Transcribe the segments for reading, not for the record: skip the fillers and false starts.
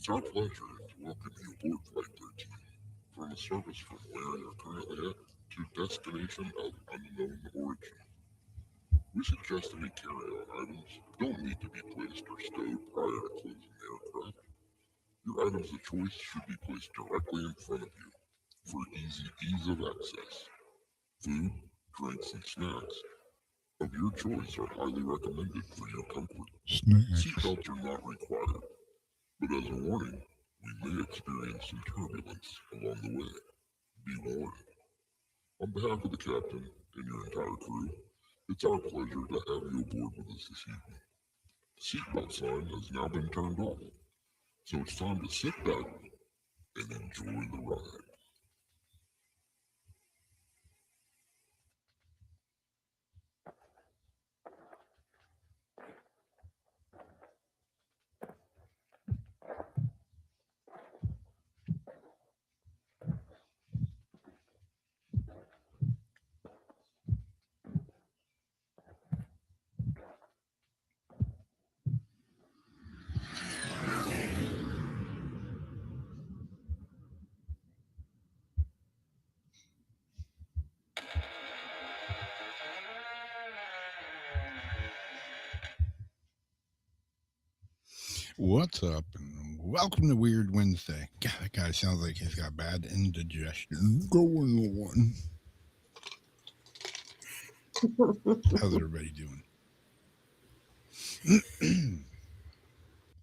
It's our pleasure to welcome you aboard Flight 13. From a service from where you're currently at to destination of unknown origin. We suggest any carry-on items don't need to be placed or stowed prior to closing the aircraft. Your items of choice should be placed directly in front of you for easy ease of access. Food, drinks, and snacks of your choice are highly recommended for your comfort. Snacks. Seatbelts are not required, but as a warning, we may experience some turbulence along the way. Be warned. On behalf of the captain and your entire crew, it's our pleasure to have you aboard with us this evening. The seatbelt sign has now been turned off, so it's time to sit back and enjoy the ride. What's up? And welcome to Weird Wednesday. God, that guy sounds like he's got bad indigestion going on. How's everybody doing?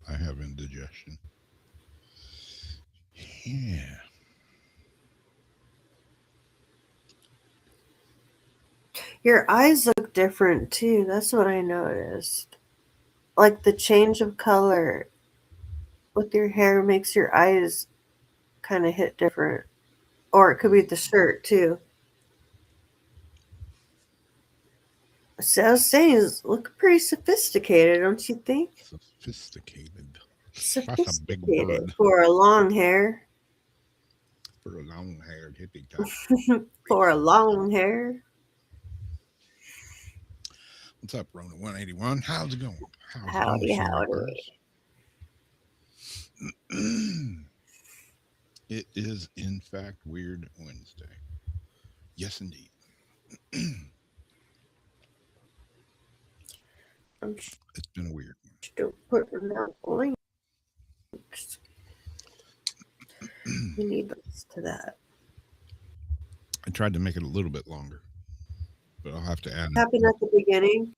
I have indigestion. Yeah. Your eyes look different too. That's what I noticed. Like the change of color with your hair makes your eyes kind of hit different. Or it could be the shirt too. So I was saying, look pretty sophisticated, don't you think? Sophisticated. That's a big Sophisticated word for a long hair. for a long-haired hippie top. For a long hair. What's up, Rona 181? How's it going? How's it going, Howdy, Sharpers? howdy. It is, in fact, Weird Wednesday. Yes, indeed. I'm It's been a weird one. still putting out links. We need links to that. I tried to make it a little bit longer, but I'll have to add. Happened at the beginning.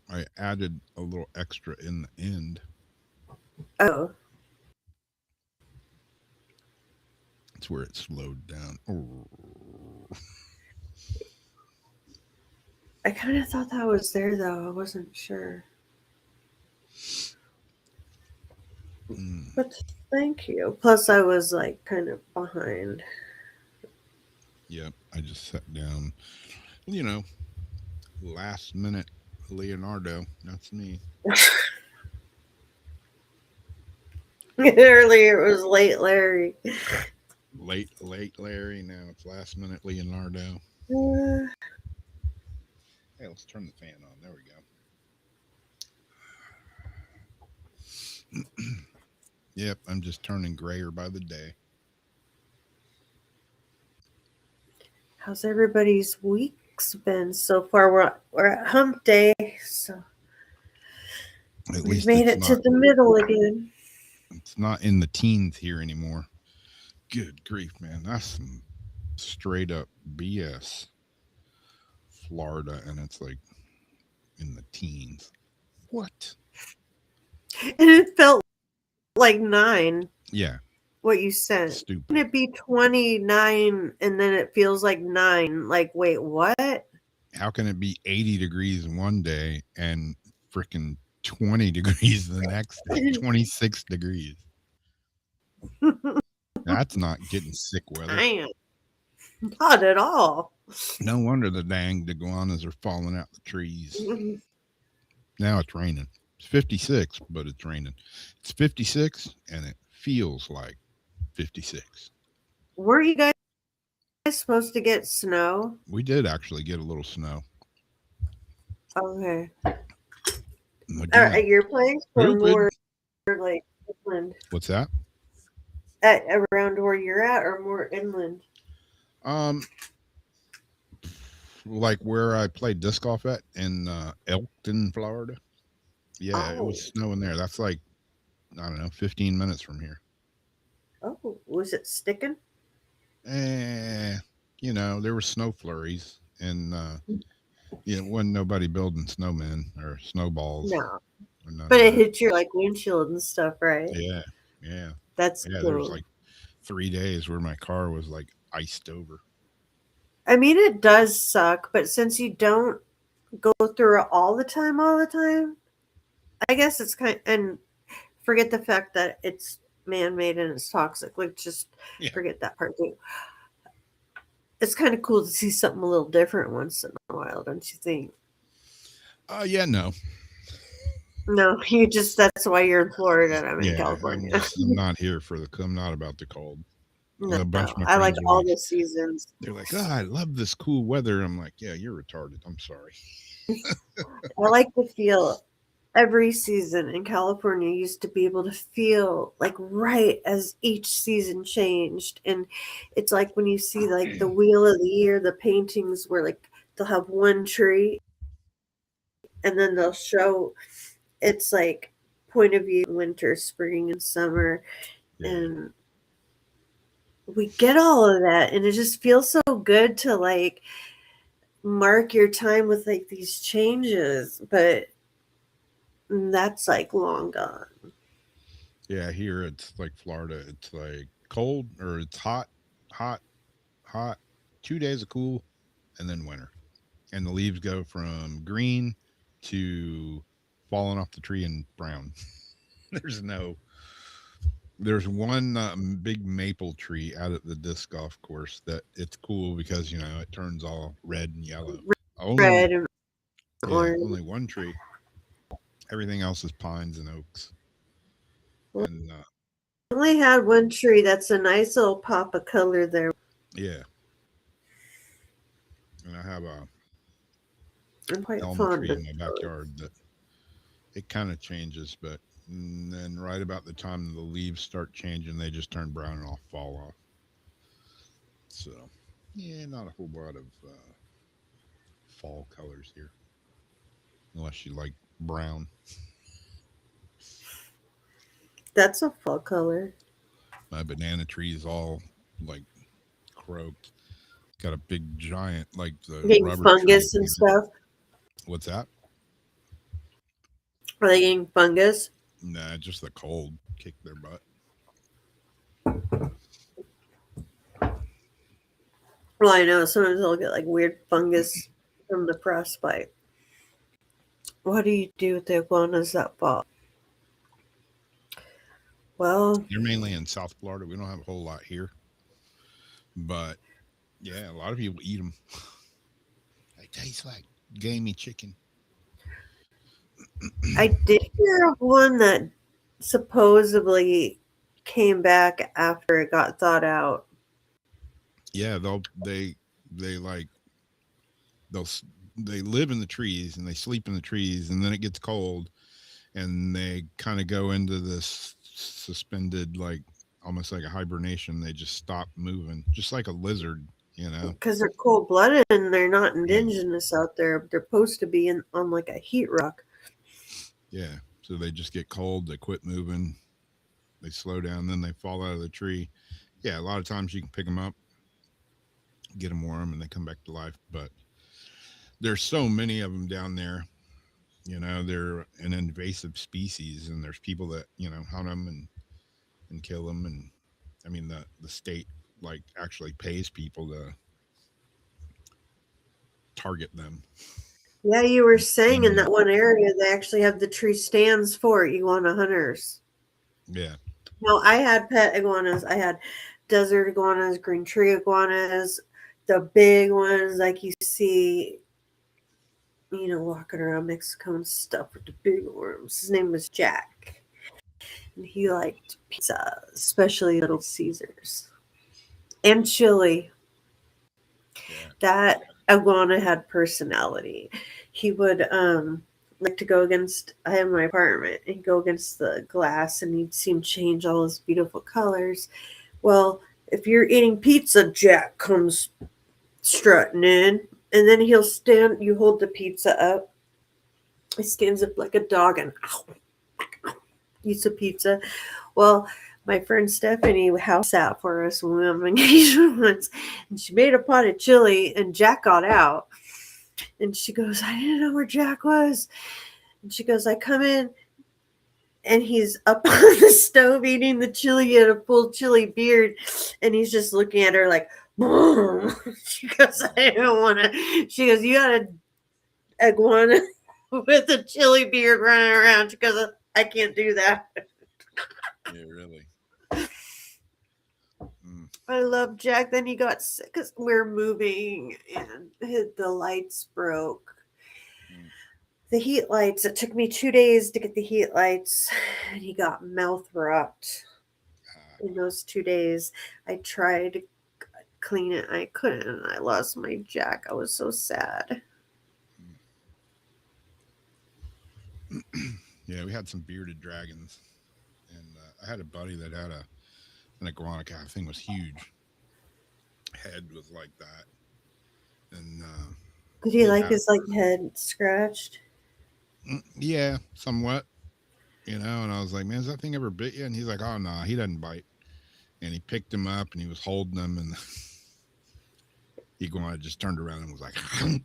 I added a little extra in the end. Oh, It's where it slowed down. Oh. I kind of thought that was there though. I wasn't sure. But thank you. Plus, I was like kind of behind. Yep, I just sat down. You know, last minute Leonardo. That's me. Earlier it was late Larry. Late Larry. Now it's last minute Leonardo. Hey, let's turn the fan on. There we go. Yep, I'm just turning grayer by the day. How's everybody's weeks been so far? We're at hump day, so At we've least made it's it not, to the middle again. it's not in the teens here anymore. Good grief, man. That's some straight up BS. Florida, and it's like in the teens. What? And it felt like 9. Yeah, What you sent. stupid. Can it be 29 and then it feels like 9? Like, wait, what? How can it be 80 degrees one day and freaking 20 degrees the next day? 26 degrees. That's not getting sick weather. Damn. Not at all. No wonder the dang iguanas are falling out the trees. Now it's raining. It's 56, but it's raining. It's 56 and it feels like 56. Were you guys supposed to get snow? We did actually get a little snow. Okay. Again, At your place or stupid. more like inland? What's that? Around where you're at, or more inland? Um, like where I played disc golf at in Elkton, Florida. Yeah, it was Oh, snowing there. That's like, I don't know, 15 minutes from here. oh, was it sticking? Eh, there were snow flurries, and wasn't nobody building snowmen or snowballs No, or none but of it that. hit your like windshield and stuff, right? Yeah, yeah, That's yeah. There's cool. like 3 days where my car was like iced over. I mean, it does suck, but since you don't go through it all the time, I guess it's and forget the fact that it's man-made and it's toxic. Like, just Yeah. forget that part too. It's kind of cool to see something a little different once in a while, don't you think? Yeah, no. No, you just that's why you're in Florida and I'm in Yeah, California. I'm not here for I'm not about the cold. No, And a bunch of my I like friends are all like, the seasons. they're like, oh, I love this cool weather. I'm like, yeah, you're retarded. I'm sorry. I like to feel every season in California used to be able to feel like right as each season changed. And it's like when you see like the wheel of the year, the paintings where like they'll have one tree and then they'll show it's like point of view winter, spring, and summer. Yeah. And we get all of that. And it just feels so good to like mark your time with like these changes. But that's like long gone. Yeah, here it's like Florida. It's like cold or it's hot, hot, hot. 2 days of cool, and then winter. And the leaves go from green to falling off the tree and brown. There's no. There's one big maple tree out at the disc golf course that it's cool because it turns all red and yellow. Only Red and yeah, orange. only one tree. Everything else is pines and oaks. And Only had one tree that's a nice little pop of color there. yeah, and I have a I'm quite elm fond tree of in my those. backyard that it kind of changes, but then right about the time the leaves start changing, they just turn brown and all fall off. So yeah, not a whole lot of fall colors here, unless you like brown. That's a fall color. My banana tree is all like croaked. Got a big giant like the Getting rubber tree. fungus and stuff. What's that? Are they getting fungus? Nah, just the cold kicked their butt. Well, I know sometimes they'll get like weird fungus from the frostbite. What do you do with the iguanas that fall? Well, They're mainly in South Florida. We don't have a whole lot here, but yeah, a lot of people eat them. They taste like gamey chicken. I did hear of one that supposedly came back after it got thawed out. Yeah, they like they'll they live in the trees and they sleep in the trees, and then it gets cold, and they kind of go into this suspended, like almost like a hibernation. They just stop moving, just like a lizard. Because they're cold blooded and they're not Yeah, indigenous out there. They're supposed to be on like a heat rock. yeah. So they just get cold, they quit moving, they slow down, then they fall out of the tree. Yeah, a lot of times you can pick them up, get them warm, and they come back to life. But there's so many of them down there. They're an invasive species, and there's people that hunt them and kill them. And I mean, the state like actually pays people to target them. Yeah, you were saying in And that one area they actually have the tree stands for iguana hunters. yeah, No, I had pet iguanas. I had desert iguanas, green tree iguanas, the big ones like you see, walking around Mexico and stuff with the big worms. His name was Jack. And he liked pizza, especially Little Caesars. And chili. yeah, That iguana had personality. He would like to go against. I have my apartment and go against the glass, and you'd see him change all his beautiful colors. Well, if you're eating pizza, Jack comes strutting in, and then he'll stand. You hold the pizza up. He stands up like a dog and eats a pizza. Well, my friend Stephanie house sat for us when we went on vacation once, and she made a pot of chili, and Jack got out. And she goes, I didn't know where Jack was. And she goes, I come in, and he's up on the stove eating the chili. He had a full chili beard, and he's just looking at her like, boom. She goes, I don't want to. She goes, you got an iguana with a chili beard running around. She goes, I can't do that. Yeah, really. I love Jack. Then he got sick because we're moving and the lights broke. The heat lights. It took me 2 days to get the heat lights, and he got mouth rot in those 2 days. I tried to clean it. I couldn't, and I lost my Jack. I was so sad. Yeah, we had some bearded dragons, and I had a buddy that had an iguana cat. The thing was huge. Head was like that, and did he like his head scratched? Yeah, somewhat. And I was like, man, has that thing ever bit you? And he's like, oh no, he doesn't bite. And he picked him up and he was holding him, and the iguana just turned around and was like, he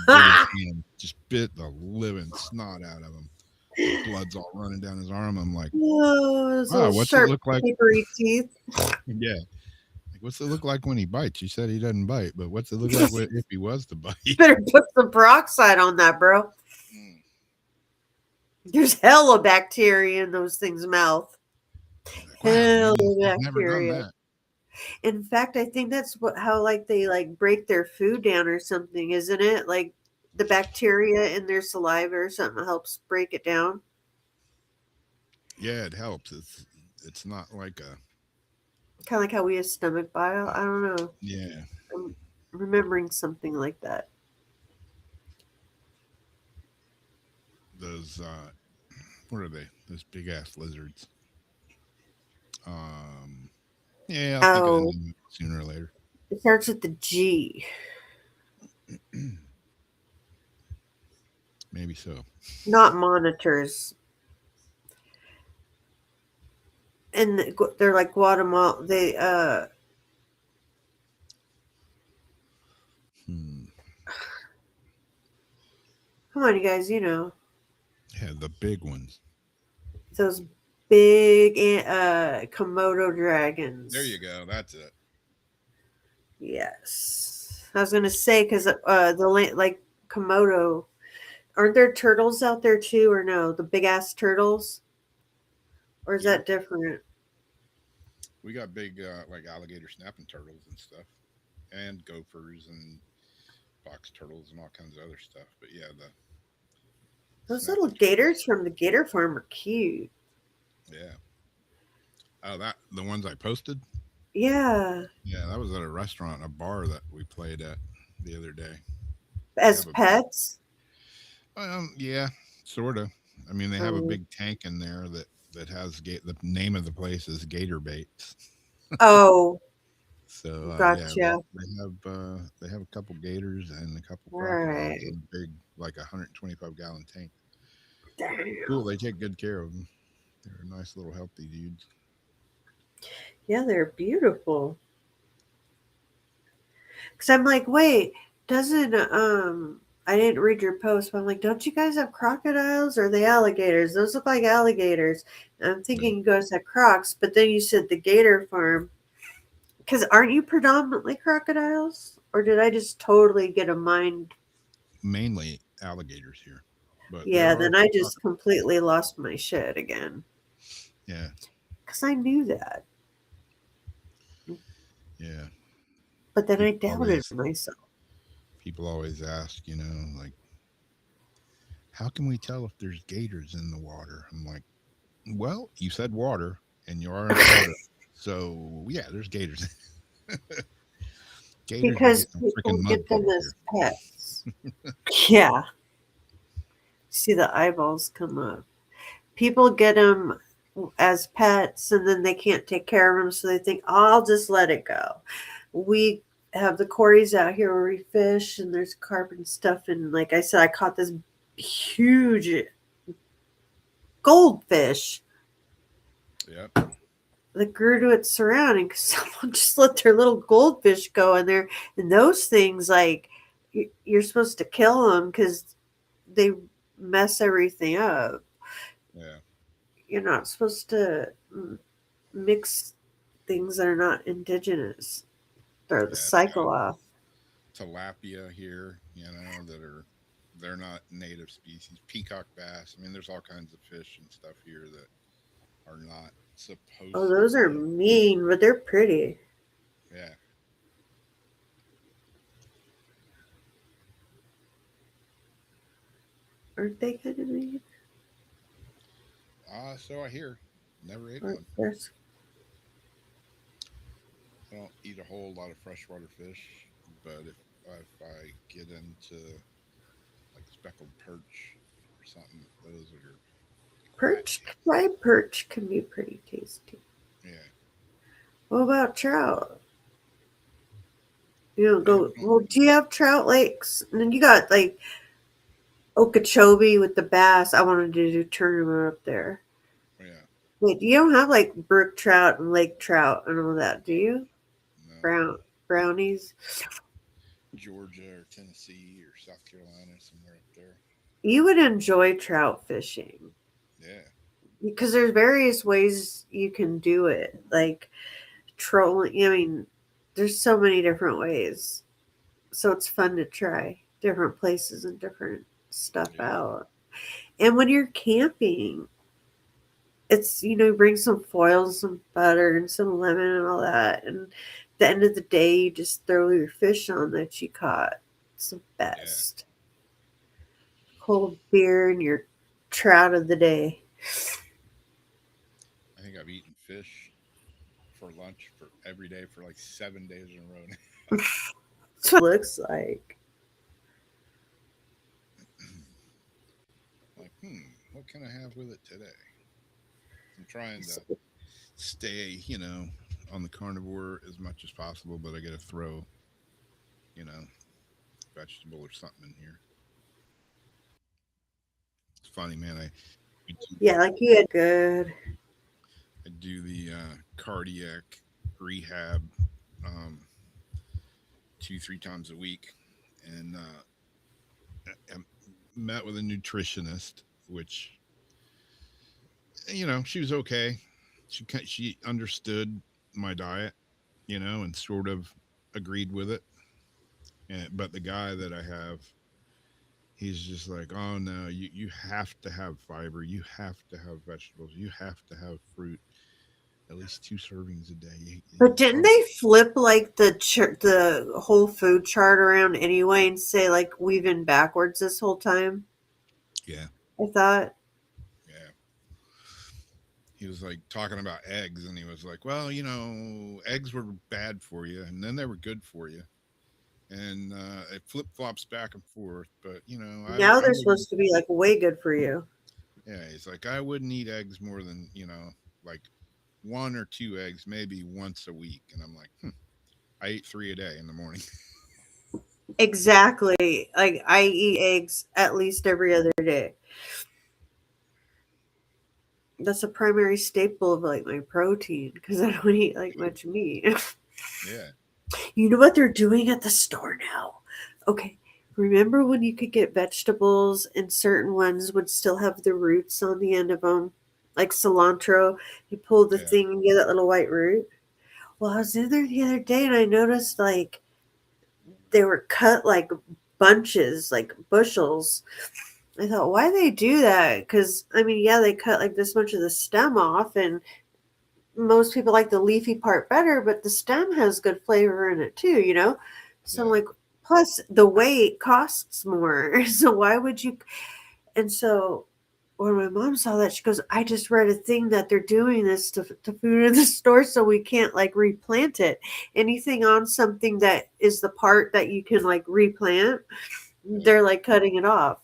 bit his hand, just bit the living snot out of him. The blood's all running down his arm. I'm like, wow, what's it look like? Papery teeth. Yeah. Like, what's it look like when he bites? You said he doesn't bite, but what's it look like if he was to bite? You better put some peroxide on that, bro. There's hella bacteria in those things' mouth. Hella bacteria. In fact, I think that's how they break their food down or something, isn't it? Like the bacteria in their saliva or something helps break it down. Yeah, it helps. It's not like a kind of like how we have stomach bile. I don't know. Yeah, I'm remembering something like that. Those what are they? Those big ass lizards. Yeah, I'll think of them sooner or later. It starts with the G. Maybe so. Not monitors. And they're like Guatemala. They Come on, you guys. Yeah, the big ones. Those big Komodo dragons. There you go. That's it. Yes, I was gonna say because the Komodo, aren't there turtles out there too, or no? The big ass turtles, or is that different? We got big like alligator snapping turtles and stuff, and gophers and box turtles and all kinds of other stuff. But yeah, those little gators from the gator farm are cute. Yeah. Oh, the ones I posted? Yeah. Yeah, that was at a restaurant, a bar that we played at the other day. As pets? Yeah, sort of. I mean, they have a big tank in there that has the name of the place is Gator Baits. Oh. So gotcha. Yeah, they have a couple gators and a couple crocodiles in a big 125 gallon tank. Damn. Cool. They take good care of them. They're nice little healthy dudes. Yeah, they're beautiful. Because I'm like, wait, doesn't I didn't read your post, but I'm like, don't you guys have crocodiles or are they alligators? Those look like alligators. And I'm thinking you guys have crocs, but then you said the gator farm. Because aren't you predominantly crocodiles? Or did I just totally get a mind? Mainly alligators here. But yeah, then I just completely lost my shit again. Yeah. Because I knew that. Yeah. But then I doubted myself. People always ask, like, how can we tell if there's gators in the water? I'm like, well, you said water and you are in Florida. So, yeah, there's gators. Gators because people get them as pets. Yeah. See the eyeballs come up. People get them as pets and then they can't take care of them, so they think, oh, I'll just let it go. We have the quarries out here where we fish and there's carp and stuff. And like I said, I caught this huge goldfish Yep. that grew to its surrounding because someone just let their little goldfish go in there. And those things, like, you're supposed to kill them because they mess everything up. Yeah. You're not supposed to mix things that are not indigenous. Throw the Yeah. cycle off. Tilapia here, they're not native species. Peacock bass. I mean, there's all kinds of fish and stuff here that are not supposed Oh, those to are be. mean, but they're pretty. Yeah. Aren't they kind of mean? So I hear. Never ate Or one. there's I don't eat a whole lot of freshwater fish, but if I get into like speckled perch or something, those are perch. classic. Fried perch can be pretty tasty. Yeah. What about trout? You don't Yeah. go. Well, do you have trout lakes? And then you got like Okeechobee with the bass. I wanted to do tournament up there. Yeah. Wait, you don't have like brook trout and lake trout and all that, do you? No. Brownies. Georgia or Tennessee or South Carolina, somewhere up there. You would enjoy trout fishing Yeah. because there's various ways you can do it. Like trolling. I mean, there's so many different ways. So it's fun to try different places and different stuff Yeah. out. And when you're camping, it's bring some foil, some butter, and some lemon and all that. And at the end of the day, you just throw your fish on that you caught. It's the best. Cold beer and your trout of the day. I think I've eaten fish for lunch for every day for like 7 days in a row. That's what it looks like. Like, what can I have with it today? I'm trying to stay, on the carnivore as much as possible, but I got to throw, you know, vegetable or something in here. It's funny, man. Yeah, like you had good. I do the cardiac rehab um, 2-3 times a week, and I met with a nutritionist, which she was okay. She understood my diet, and sort of agreed with it. But the guy that I have, he's just like, oh no, you have to have fiber, you have to have vegetables, you have to have fruit, at least 2 servings a day. But didn't they flip like the whole food chart around anyway and say like we've been backwards this whole time? Yeah, I thought. yeah. He was like talking about eggs, and he was like, well, eggs were bad for you, and then they were good for you, and it flip flops back and forth. But Now I they're wouldn't. supposed to be like way good for you. Yeah, he's like, I wouldn't eat eggs more than like 1 or 2 eggs, maybe once a week. And I'm like, I eat 3 a day in the morning. Exactly. Like I eat eggs at least every other day. That's a primary staple of like my protein because I don't eat like much meat. Yeah, You know what they're doing at the store now? Okay. Remember when you could get vegetables and certain ones would still have the roots on the end of them? Like cilantro, you pull the yeah, thing and get that little white root. Well, I was in there the other day and I noticed like they were cut like bunches, like bushels. I thought, why they do that? Because, I mean, yeah, they cut like this much of the stem off, and most people like the leafy part better, but the stem has good flavor in it too. So I'm yeah, like, plus the weight costs more. So why would you? And so when my mom saw that, she goes, I just read a thing that they're doing this to food in the store so we can't like replant it. Anything on something that is the part that you can like replant, yeah. they're like cutting it off.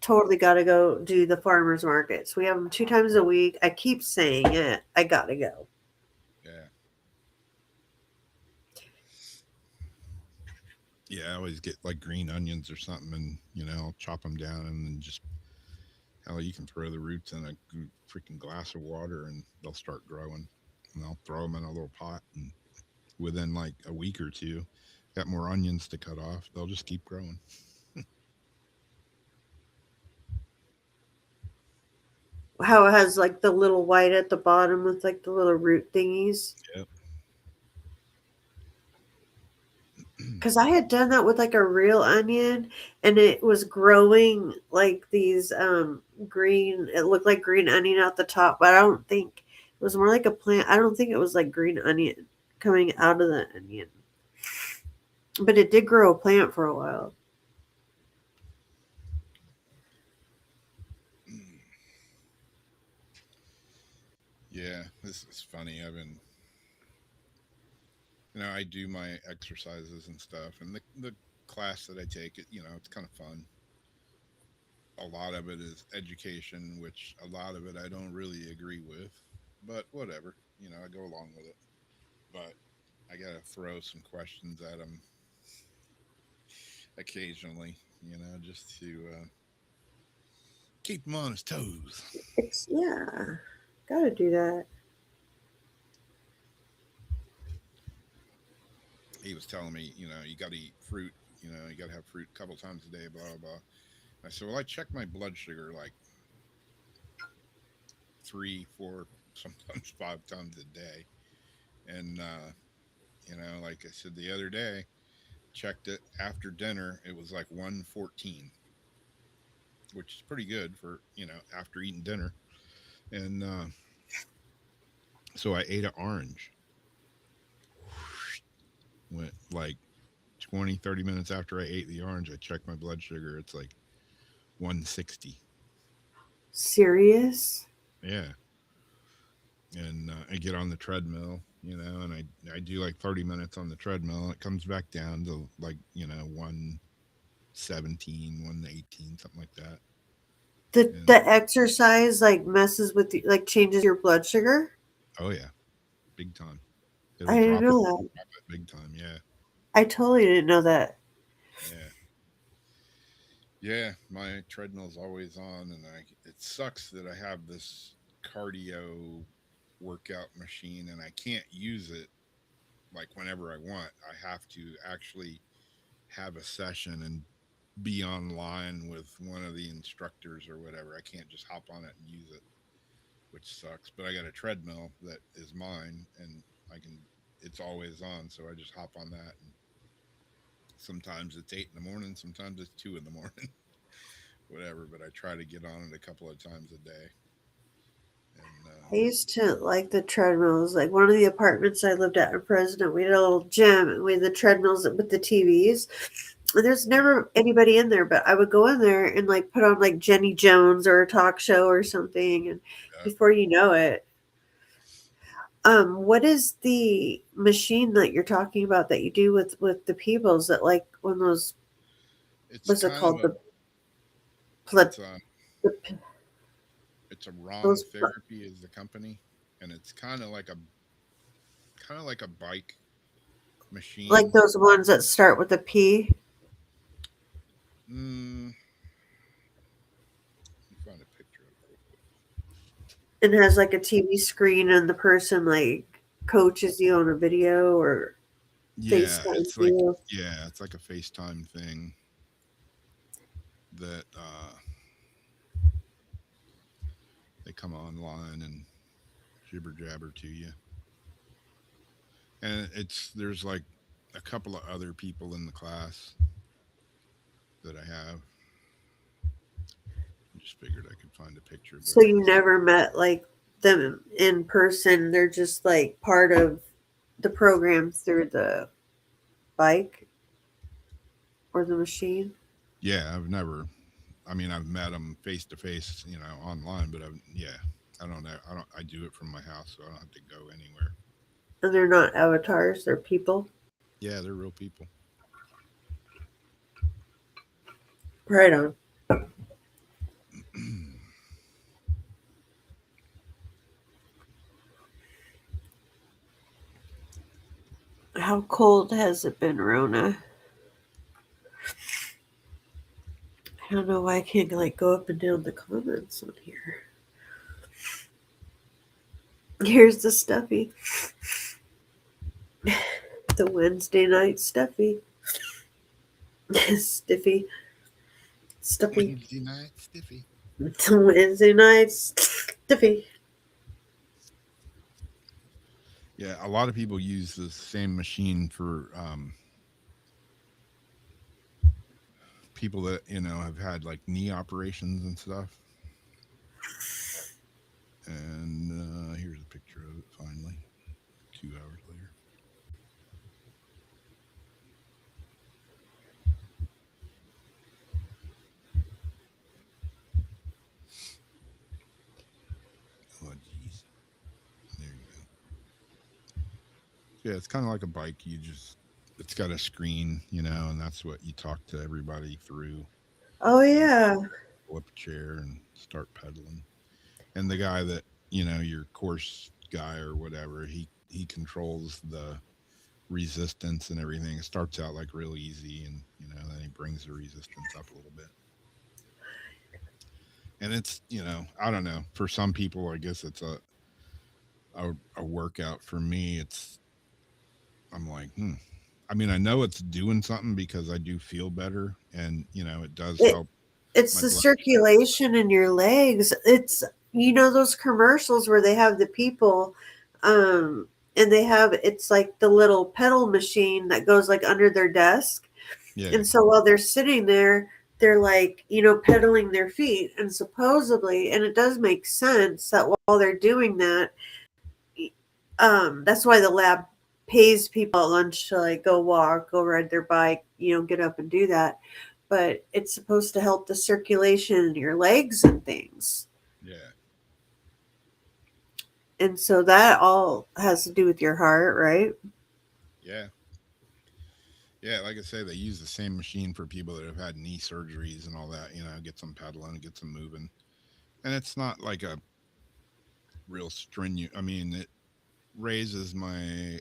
totally got to go do the farmers markets. We have them 2 times a week. I keep saying it. I got to go. Yeah. Yeah, I always get like green onions or something, and I'll chop them down and then just hell, you can throw the roots in a freaking glass of water and they'll start growing. And I'll throw them in a little pot, and within like a week or two, got more onions to cut off. They'll just keep growing. How it has like the little white at the bottom with like the little root thingies. Yep. Because I had done that with like a real onion, and it was growing like these green. It looked like green onion at the top, but I don't think it was more like a plant. I don't think it was like green onion coming out of the onion, but it did grow a plant for a while. Yeah, this is funny. I do my exercises and stuff, and the class that I take, it's kind of fun. A lot of it is education, which a lot of it I don't really agree with, but whatever. I go along with it. But I got to throw some questions at them occasionally, just to keep him on his toes. Yeah, gotta do that. He was telling me, you got to eat fruit, you got to have fruit a couple times a day, blah, blah, blah. I said, well, I check my blood sugar like 3, 4, sometimes 5 times a day. And, like I said the other day, checked it after dinner, it was like 114, which is pretty good for, after eating dinner. And so I ate an orange. Went like 20, 30 minutes after I ate the orange, I checked my blood sugar. It's like 160. Serious? Yeah. And I get on the treadmill, and I do like 30 minutes on the treadmill. It comes back down to like, 117, 118, something like that. The exercise like messes with like changes your blood sugar? Oh yeah, big time. I didn't know that. Drop it big time, yeah. I totally didn't know that. Yeah, my treadmill's always on, and it sucks that I have this cardio workout machine and I can't use it like whenever I want. I have to actually have a session and be online with one of the instructors or whatever. I can't just hop on it and use it, which sucks. But I got a treadmill that is mine, and it's always on, so I just hop on that. And sometimes it's 8 in the morning, sometimes it's 2 in the morning, whatever. But I try to get on it a couple of times a day. And, I used to like the treadmills. Like one of the apartments I lived at in President, we had a little gym and we had the treadmills with the TVs. And there's never anybody in there, but I would go in there and like put on like Jenny Jones or a talk show or something, and before you know it. What is the machine that you're talking about that you do with the people? Is it like one of those? What's it called? It's a Ron Therapy is the company, and it's kind of like a bike machine. Like those ones that start with a P. Let me find a picture of it. It has like a TV screen, and the person like coaches you on a video or FaceTime it's you. like it's like a FaceTime thing that they come online and jibber jabber to you. And there's like a couple of other people in the class that I have. I just figured I could find a picture. So you never met like them in person. They're just like part of the program through the bike or the machine. Yeah, I've met them face to face, online, but I do it from my house, so I don't have to go anywhere. And they're not avatars, they're people. Yeah, they're real people. Right on. How cold has it been, Rona? I don't know why I can't like go up and down the comments on here. Here's the stuffy. The Wednesday night stuffy. Stiffy. Stuffy. Wednesday night stiffy. The Wednesday night stuffy. Yeah, a lot of people use the same machine for people that have had like knee operations and stuff. And here's a picture of it. Finally, 2 hours later. Oh, jeez. There you go. Yeah, it's kind of like a bike. It's got a screen, and that's what you talk to everybody through. Oh yeah. Pull up a chair and start pedaling. And the guy that, your course guy or whatever, he controls the resistance and everything. It starts out like real easy, and then he brings the resistance up a little bit. And it's, I don't know, for some people I guess it's a workout. For me, I'm like, I mean, I know it's doing something because I do feel better, and it does help. It's the circulation in your legs. It's those commercials where they have the people, and it's like the little pedal machine that goes like under their desk. Yeah. And so while they're sitting there, they're like, pedaling their feet, and supposedly, and it does make sense that while they're doing that, that's why the lab pays people at lunch to like go walk, go ride their bike, get up and do that. But it's supposed to help the circulation in your legs and things. Yeah. And so that all has to do with your heart, right? Yeah. Yeah, like I say, they use the same machine for people that have had knee surgeries and all that, get them pedaling, get them moving. And it's not like a real strenuous, I mean, it raises my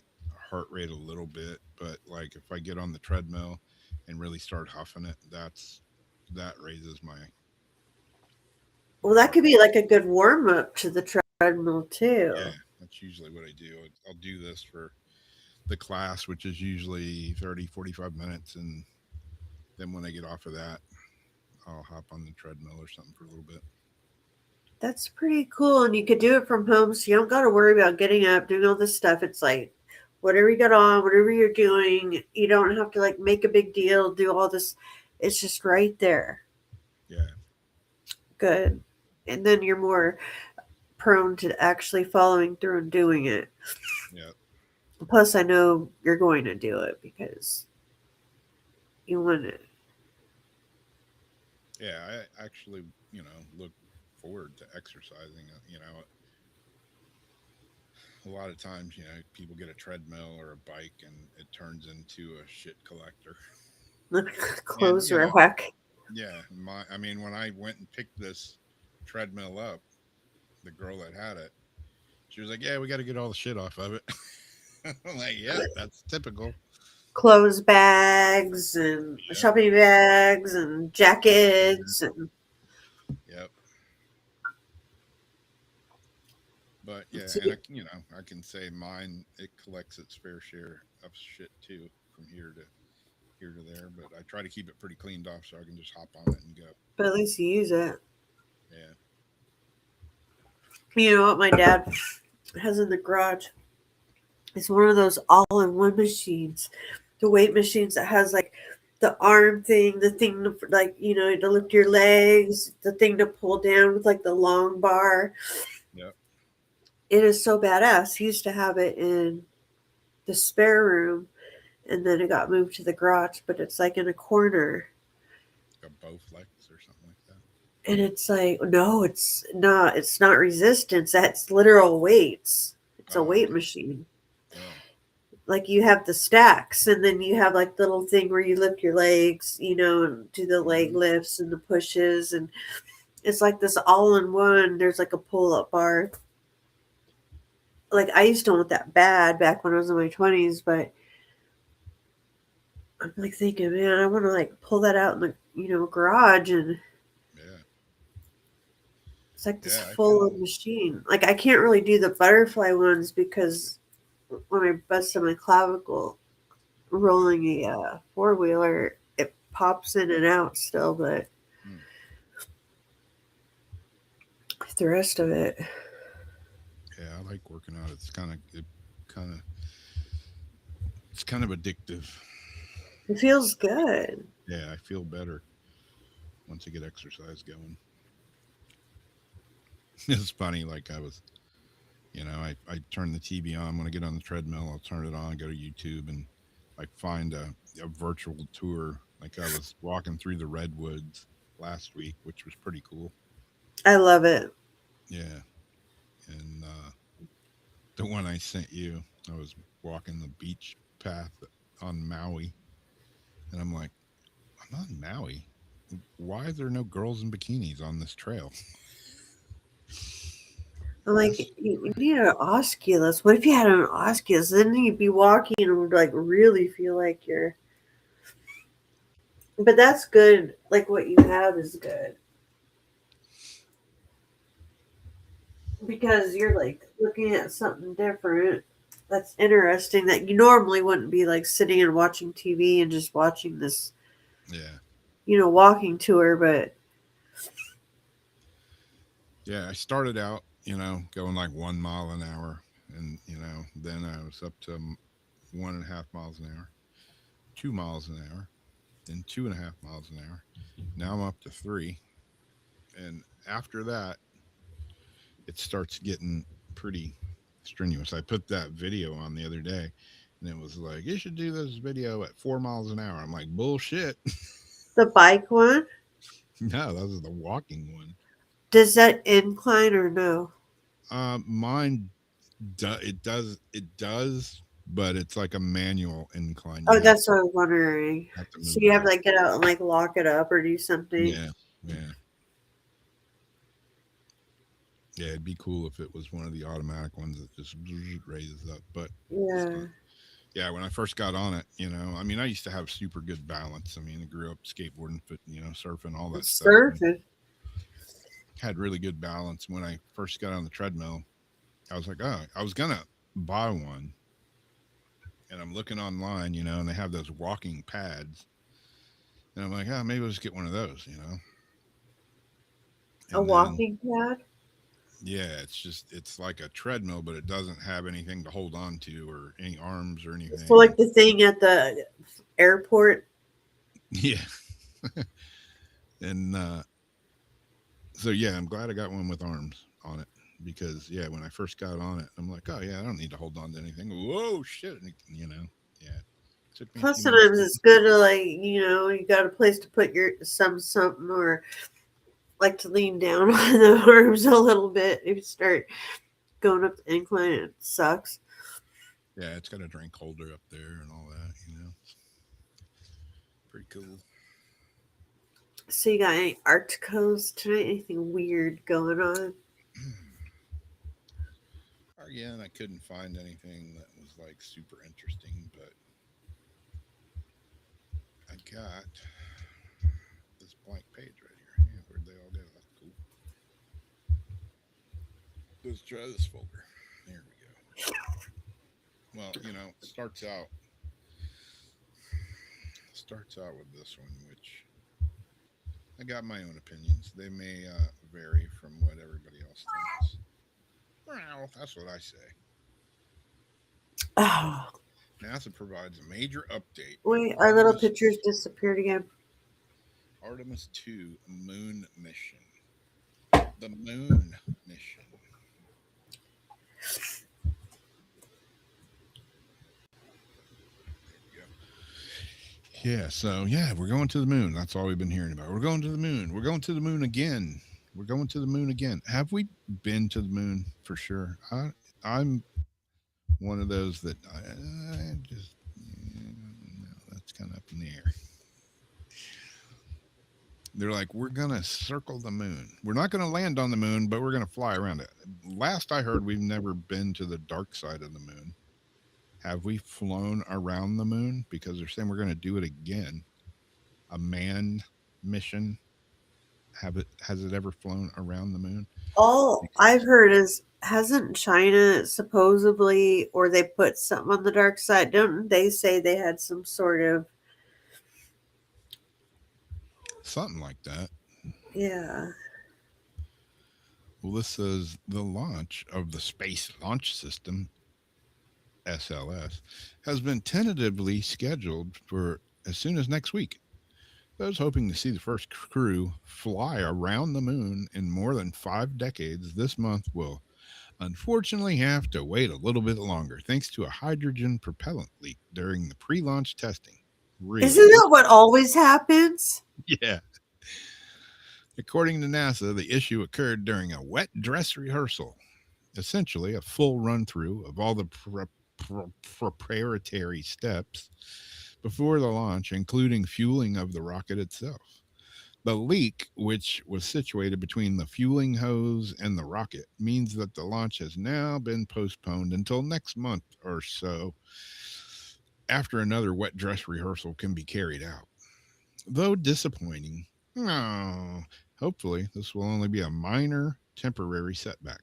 heart rate a little bit, but like if I get on the treadmill and really start huffing it, that raises my. Well, that could be like a good warm up to the treadmill too. Yeah, that's usually what I do. I'll do this for the class, which is usually 30-45 minutes, and then when I get off of that, I'll hop on the treadmill or something for a little bit. That's pretty cool, and you could do it from home, so you don't got to worry about getting up, doing all this stuff. It's like whatever you got on, whatever you're doing, you don't have to like make a big deal, do all this. It's just right there. Yeah. Good. And then you're more prone to actually following through and doing it. Yeah. Plus, I know you're going to do it because you want it. Yeah, I actually, look forward to exercising. A lot of times, people get a treadmill or a bike and it turns into a shit collector. Clothes rack. Yeah. When I went and picked this treadmill up, the girl that had it, she was like, yeah, we got to get all the shit off of it. I'm like, yeah, that's typical. Clothes bags and shopping bags and jackets. And yep. But yeah, and I can say mine, it collects its fair share of shit too, from here to there. But I try to keep it pretty cleaned off so I can just hop on it and go. But at least you use it. Yeah. You know what my dad has in the garage? It's one of those all-in-one machines, the weight machines that has like the arm thing, the thing to, like, to lift your legs, the thing to pull down with like the long bar. Yep. It is so badass. He used to have it in the spare room, and then it got moved to the garage, but it's like in a corner. Got Bowflex or something like that. And it's like, no, it's not. It's not resistance. That's literal weights. It's a weight machine. Oh. Like you have the stacks, and then you have like the little thing where you lift your legs, and do the leg lifts and the pushes, and it's like this all-in-one. There's like a pull-up bar. Like I used to want that bad back when I was in my 20s, but I'm like thinking, man, I want to like pull that out in the garage, and Yeah. it's like this Yeah. I full on machine. Like I can't really do the butterfly ones because when I busted my clavicle rolling a four wheeler, it pops in and out still, but Hmm. the rest of it, Yeah, I like working out. Kind of, it's kind of addictive. it feels good. Yeah, I feel better once I get exercise going. It's funny. Like I turn the TV on when I get on the treadmill. I'll turn it on, go to YouTube, and like find a virtual tour. Like I was walking through the redwoods last week, which was pretty cool. I love it. Yeah, and the one I sent you, I was walking the beach path on Maui, and I'm like, I'm on Maui. Why is there no girls in bikinis on this trail? I'm like, That's you need an Oculus. What if you had an Oculus? Then you'd be walking and would like really feel like you're. But that's good. Like what you have is good because you're like looking at something different. That's interesting that you normally wouldn't be like sitting and watching TV and just watching this, yeah, walking tour. But yeah. I started out, going like 1 mile an hour, and then I was up to 1.5 miles an hour, 2 miles an hour, then 2.5 miles an hour. Now I'm up to three, and after that, it starts getting pretty strenuous. I put that video on the other day, and it was like, you should do this video at 4 miles an hour. I'm like, bullshit. the bike one, No, that was the walking one. does that incline or no? Mine, it does, but it's like a manual incline. Oh, that's what I was wondering. Have to So move you it have to up. like get out and like lock it up or do something. Yeah, yeah, yeah. It'd be cool if it was one of the automatic ones that just raises up, but it's Yeah. not. Yeah, when I first got on it, I mean, I used to have super good balance. I mean, I grew up skateboarding, surfing, all that It's stuff, and surfing. had really good balance. When I first got on the treadmill, I was like, oh, I was gonna buy one, and I'm looking online, and they have those walking pads, and I'm like, oh, maybe I'll just get one of those. A And then, walking pad? yeah, it's like a treadmill, but it doesn't have anything to hold on to or any arms or So anything. like the thing at the airport. Yeah, and so yeah, I'm glad I got one with arms on it because yeah, when I first got on it, I'm like, oh yeah, I don't need to hold on to anything. Whoa, shit, yeah. Took me a Plus few minutes. sometimes it's good to like, you got a place to put your something or like to lean down on the arms a little bit if you start going up the incline. It sucks. Yeah, it's got a drink holder up there and all that. Pretty cool. So you got any Arcticos tonight? Anything weird going on? Again, I couldn't find anything that was like super interesting, but I got this blank page right here. Yeah, where'd they all go? That's cool. Let's try this folder. There we go. Well, starts out with this one, which I got my own opinions. They may vary from what everybody else thinks. Well, that's what I say. Oh, NASA provides a major update on wait, our little pictures disappeared again. Artemis 2 moon mission. The moon mission. Yeah, so yeah, we're going to the moon. That's all we've been hearing about. We're going to the moon. We're going to the moon again. We're going to the moon again. Have we been to the moon for sure? I'm one of those that I just no, that's kind of up in the air. They're like, we're gonna circle the moon. We're not gonna land on the moon, but we're gonna fly around it. Last I heard, we've never been to the dark side of the moon. have we flown around the moon? Because they're saying we're going to do it again. A manned mission. Has it ever flown around the moon? All I've heard is hasn't China supposedly, or they put something on the dark side? Don't they say they had some sort of Something like that. yeah? Well, this says the launch of the Space Launch System (SLS) has been tentatively scheduled for as soon as next week. Those hoping to see the first crew fly around the moon in more than 5 decades this month will unfortunately have to wait a little bit longer thanks to a hydrogen propellant leak during the pre launch testing. Really? Isn't that what always happens? Yeah. According to NASA, the issue occurred during a wet dress rehearsal, essentially a full run through of all the preparatory steps before the launch, including fueling of the rocket itself. The leak, which was situated between the fueling hose and the rocket, means that the launch has now been postponed until next month or so, after another wet dress rehearsal can be carried out. Though disappointing, hopefully this will only be a minor temporary setback.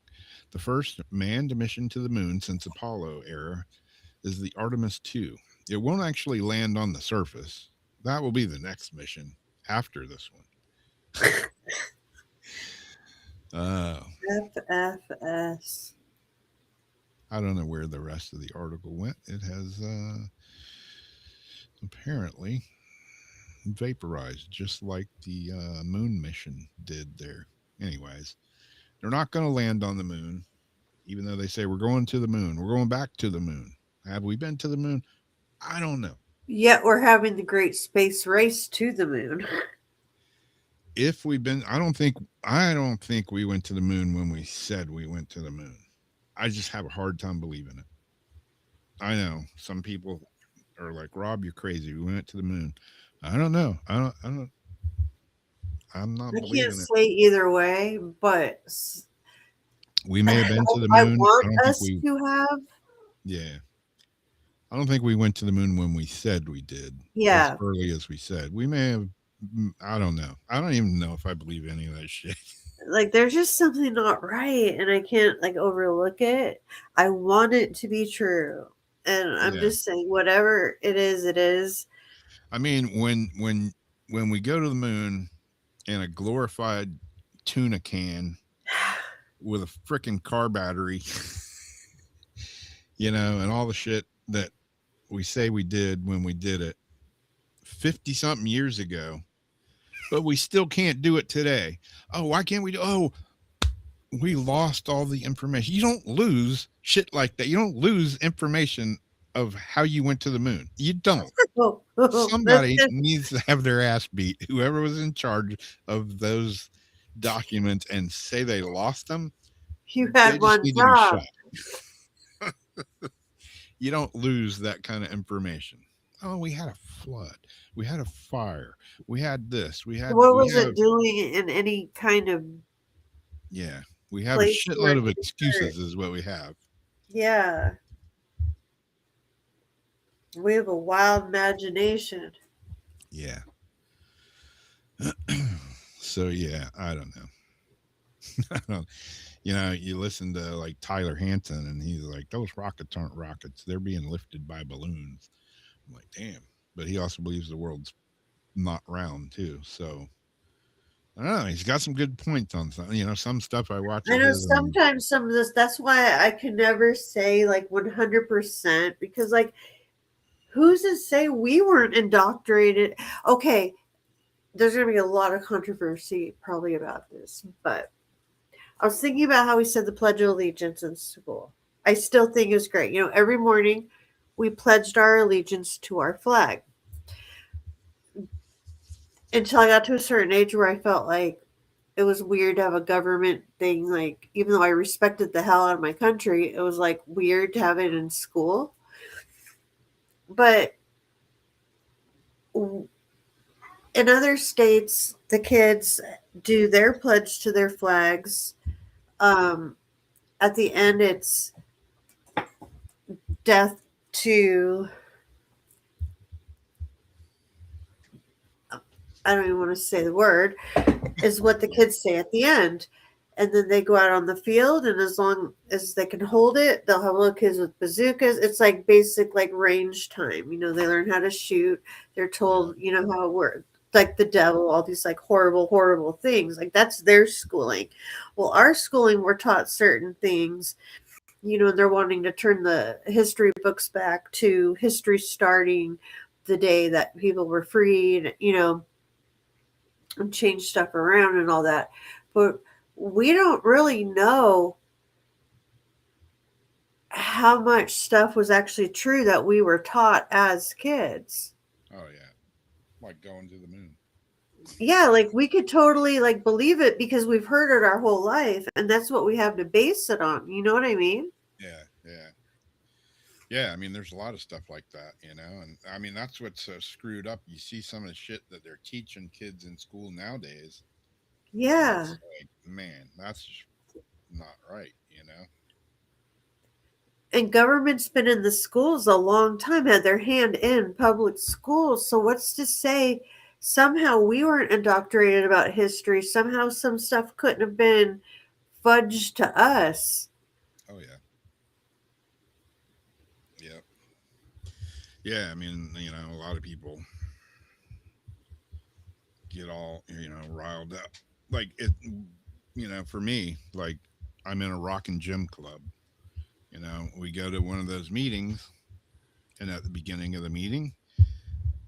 The first manned mission to the moon since Apollo era is the Artemis 2. It won't actually land on the surface. That will be the next mission after this one. FFS. I don't know where the rest of the article went. It has apparently vaporized, just like the moon mission did there. Anyways, they're not going to land on the moon, even though they say we're going to the moon. We're going back to the moon. Have we been to the moon? I don't know. Yet we're having the great space race to the moon. If we've been, I don't think we went to the moon when we said we went to the moon. I just have a hard time believing it. I know some people are like, Rob, you're crazy. We went to the moon. I don't know. I'm not I believing can't it. say either way, but We may have been to the I moon. want us to have. Yeah. I don't think we went to the moon when we said we did. Yeah. As early as we said. We may have. I don't know. I don't even know if I believe any of that shit. Like there's just something not right, and I can't like overlook it. I want it to be true, and I'm just saying whatever it is, it is. I mean, when we go to the moon in a glorified tuna can with a freaking car battery, and all the shit that we say we did when we did it 50 something years ago, but we still can't do it today. Oh, why can't we do? Oh, we lost all the information. You don't lose shit like that. You don't lose information of how you went to the moon. You don't. Somebody needs to have their ass beat. Whoever was in charge of those documents and say they lost them. You had one job. You don't lose that kind of information. Oh, we had a flood. We had a fire. We had this. We had. What was it doing in any kind of? Yeah, we have a shitload of excuses, is what we have. Yeah. We have a wild imagination. Yeah. So yeah, I don't know. You listen to like Tyler Hansen, and he's like, "Those rockets aren't rockets; they're being lifted by balloons." I'm like, "Damn!" But he also believes the world's not round too. So I don't know. He's got some good points on some. Some stuff I watch. I know sometimes some of this. That's why I can never say like 100% because like. Who's to say we weren't indoctrinated? Okay, there's going to be a lot of controversy probably about this, but I was thinking about how we said the Pledge of Allegiance in school. I still think it was great. Every morning we pledged our allegiance to our flag. Until I got to a certain age where I felt like it was weird to have a government thing. Like, even though I respected the hell out of my country, it was like weird to have it in school. But in other states, the kids do their pledge to their flags. At the end, it's death to, I don't even want to say the word, is what the kids say at the end. And then they go out on the field, and as long as they can hold it, they'll have little kids with bazookas. It's like basic, like range time. You know, they learn how to shoot. They're told, you know, how it works. Like the devil, all these like horrible, horrible things. Like that's their schooling. Well, our schooling, we're taught certain things, you know, and they're wanting to turn the history books back to history starting the day that people were freed, you know, and change stuff around and all that. But we don't really know how much stuff was actually true that we were taught as kids. Oh yeah, like going to the moon. Yeah, like we could totally like believe it because we've heard it our whole life, and that's what we have to base it on. You know what I mean? Yeah. I mean, there's a lot of stuff like that, you know, and I mean that's what's so screwed up. You see some of the shit that they're teaching kids in school nowadays, and Yeah. it's like, man, that's just not right, you know. And government's been in the schools a long time, had their hand in public schools. So what's to say somehow we weren't indoctrinated about history? Somehow some stuff couldn't have been fudged to us. Oh yeah, yep, yeah. I mean, you know, a lot of people get all, you know, riled up. Like it, you know, for me, like I'm in a rock and gym club. You know, we go to one of those meetings, and at the beginning of the meeting,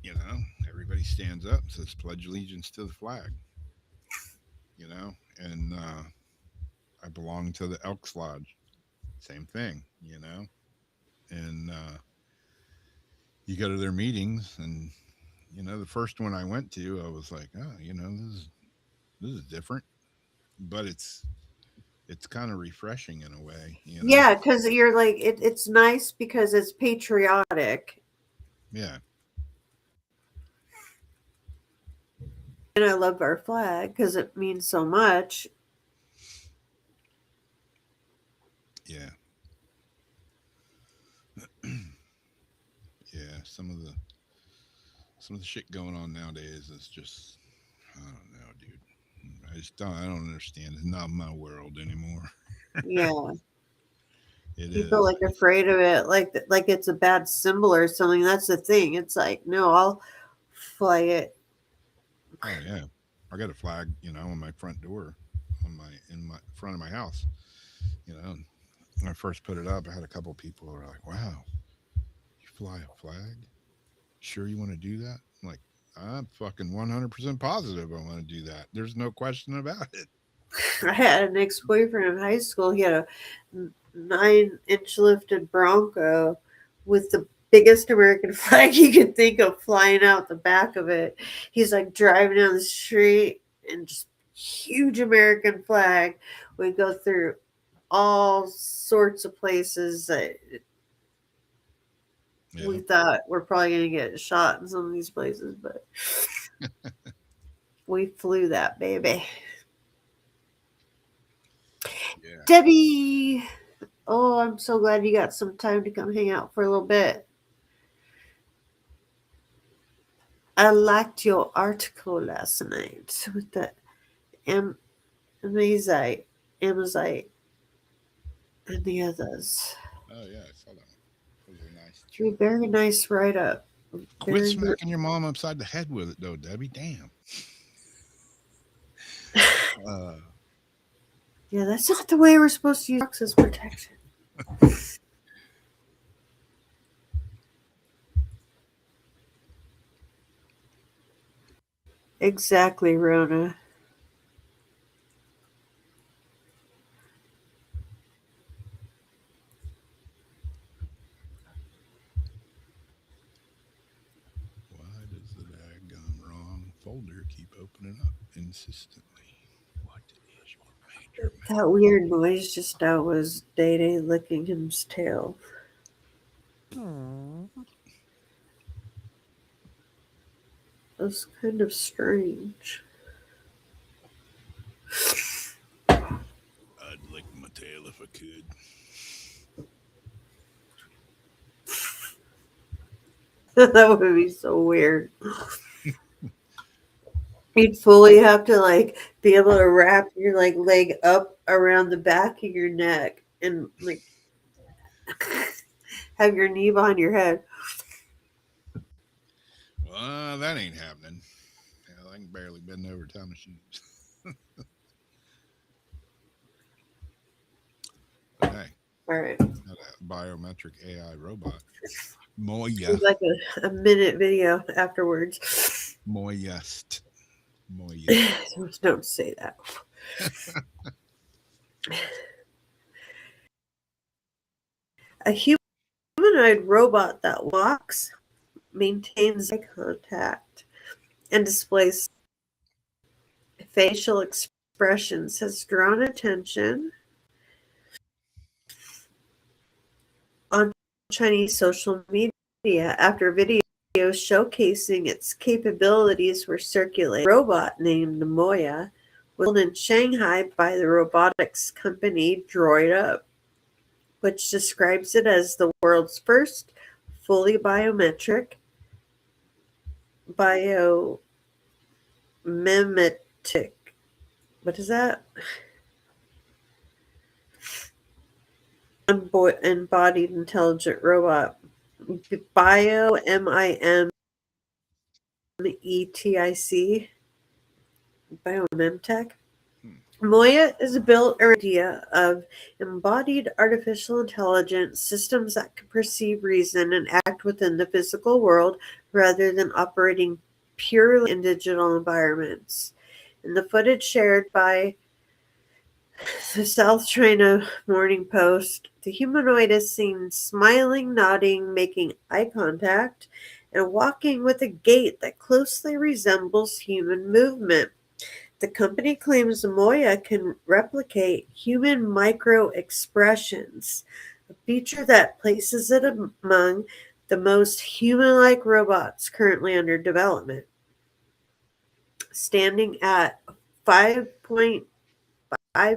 you know, everybody stands up, says pledge allegiance to the flag. You know, and I belong to the Elks Lodge. Same thing. You know, and you go to their meetings, and you know, the first one I went to, I was like, oh, you know, this is different, but it's kind of refreshing in a way, you know. Yeah, because you're like, it's nice because it's patriotic. Yeah, And I love our flag because it means so much. yeah, yeah. Some of the shit going on nowadays is just, I don't know, dude. I don't understand. It's not my world anymore. Yeah. It People is. like afraid of it, like it's a bad symbol or something. That's the thing. It's like, no, I'll fly it. Oh yeah, I got a flag, you know, on my front door, on my in my front of my house. You know, when I first put it up, I had a couple people who were like, "Wow, you fly a flag? Sure you want to do that?" I'm like, I'm fucking 100% positive I want to do that. There's no question about it. I had an ex-boyfriend in high school. He had a 9-inch lifted Bronco with the biggest American flag you could think of flying out the back of it. He's like driving down the street and just huge American flag. We go through all sorts of places that Yeah, we thought we're probably going to get shot in some of these places, but we flew that baby. yeah. Debbie, oh, I'm so glad you got some time to come hang out for a little bit. I liked your article last night with the Amazite, Amazite, and the others. Oh yeah, I saw that one. It was a nice Very nice write up. Quit Very good. smacking your mom upside the head with it, though, Debbie. Damn. Uh, Yeah, that's not the way we're supposed to use rocks as protection. Exactly, Rona. why does the daggone wrong folder keep opening up insistently? What is your major? That weird noise just now was Day Day licking his tail. It was kind of strange. I'd lick my tail if I could. That would be so weird. You'd fully have to like be able to wrap your like leg up around the back of your neck and like have your knee behind your head. Well, that ain't happening. Hell, I can barely bend over tie my shoes. But hey, All right. got a biometric AI robot. Moya. It's like a minute video afterwards. Moist. Moist. Don't say that. A humanoid robot that walks, maintains eye contact, and displays facial expressions has drawn attention on Chinese social media after videos showcasing its capabilities were circulated. A robot named Moya was built in Shanghai by the robotics company DroidUp, which describes it as the world's first fully biometric, biomimetic. What is that? Embodied intelligent robot. Bio MIMETIC. Biomemtech. Moya is built around the idea of embodied artificial intelligence systems that can perceive, reason, and act within the physical world rather than operating purely in digital environments. In the footage shared by the South China Morning Post, the humanoid is seen smiling, nodding, making eye contact, and walking with a gait that closely resembles human movement. The company claims Moya can replicate human micro-expressions, a feature that places it among the most human-like robots currently under development. Standing at 5.5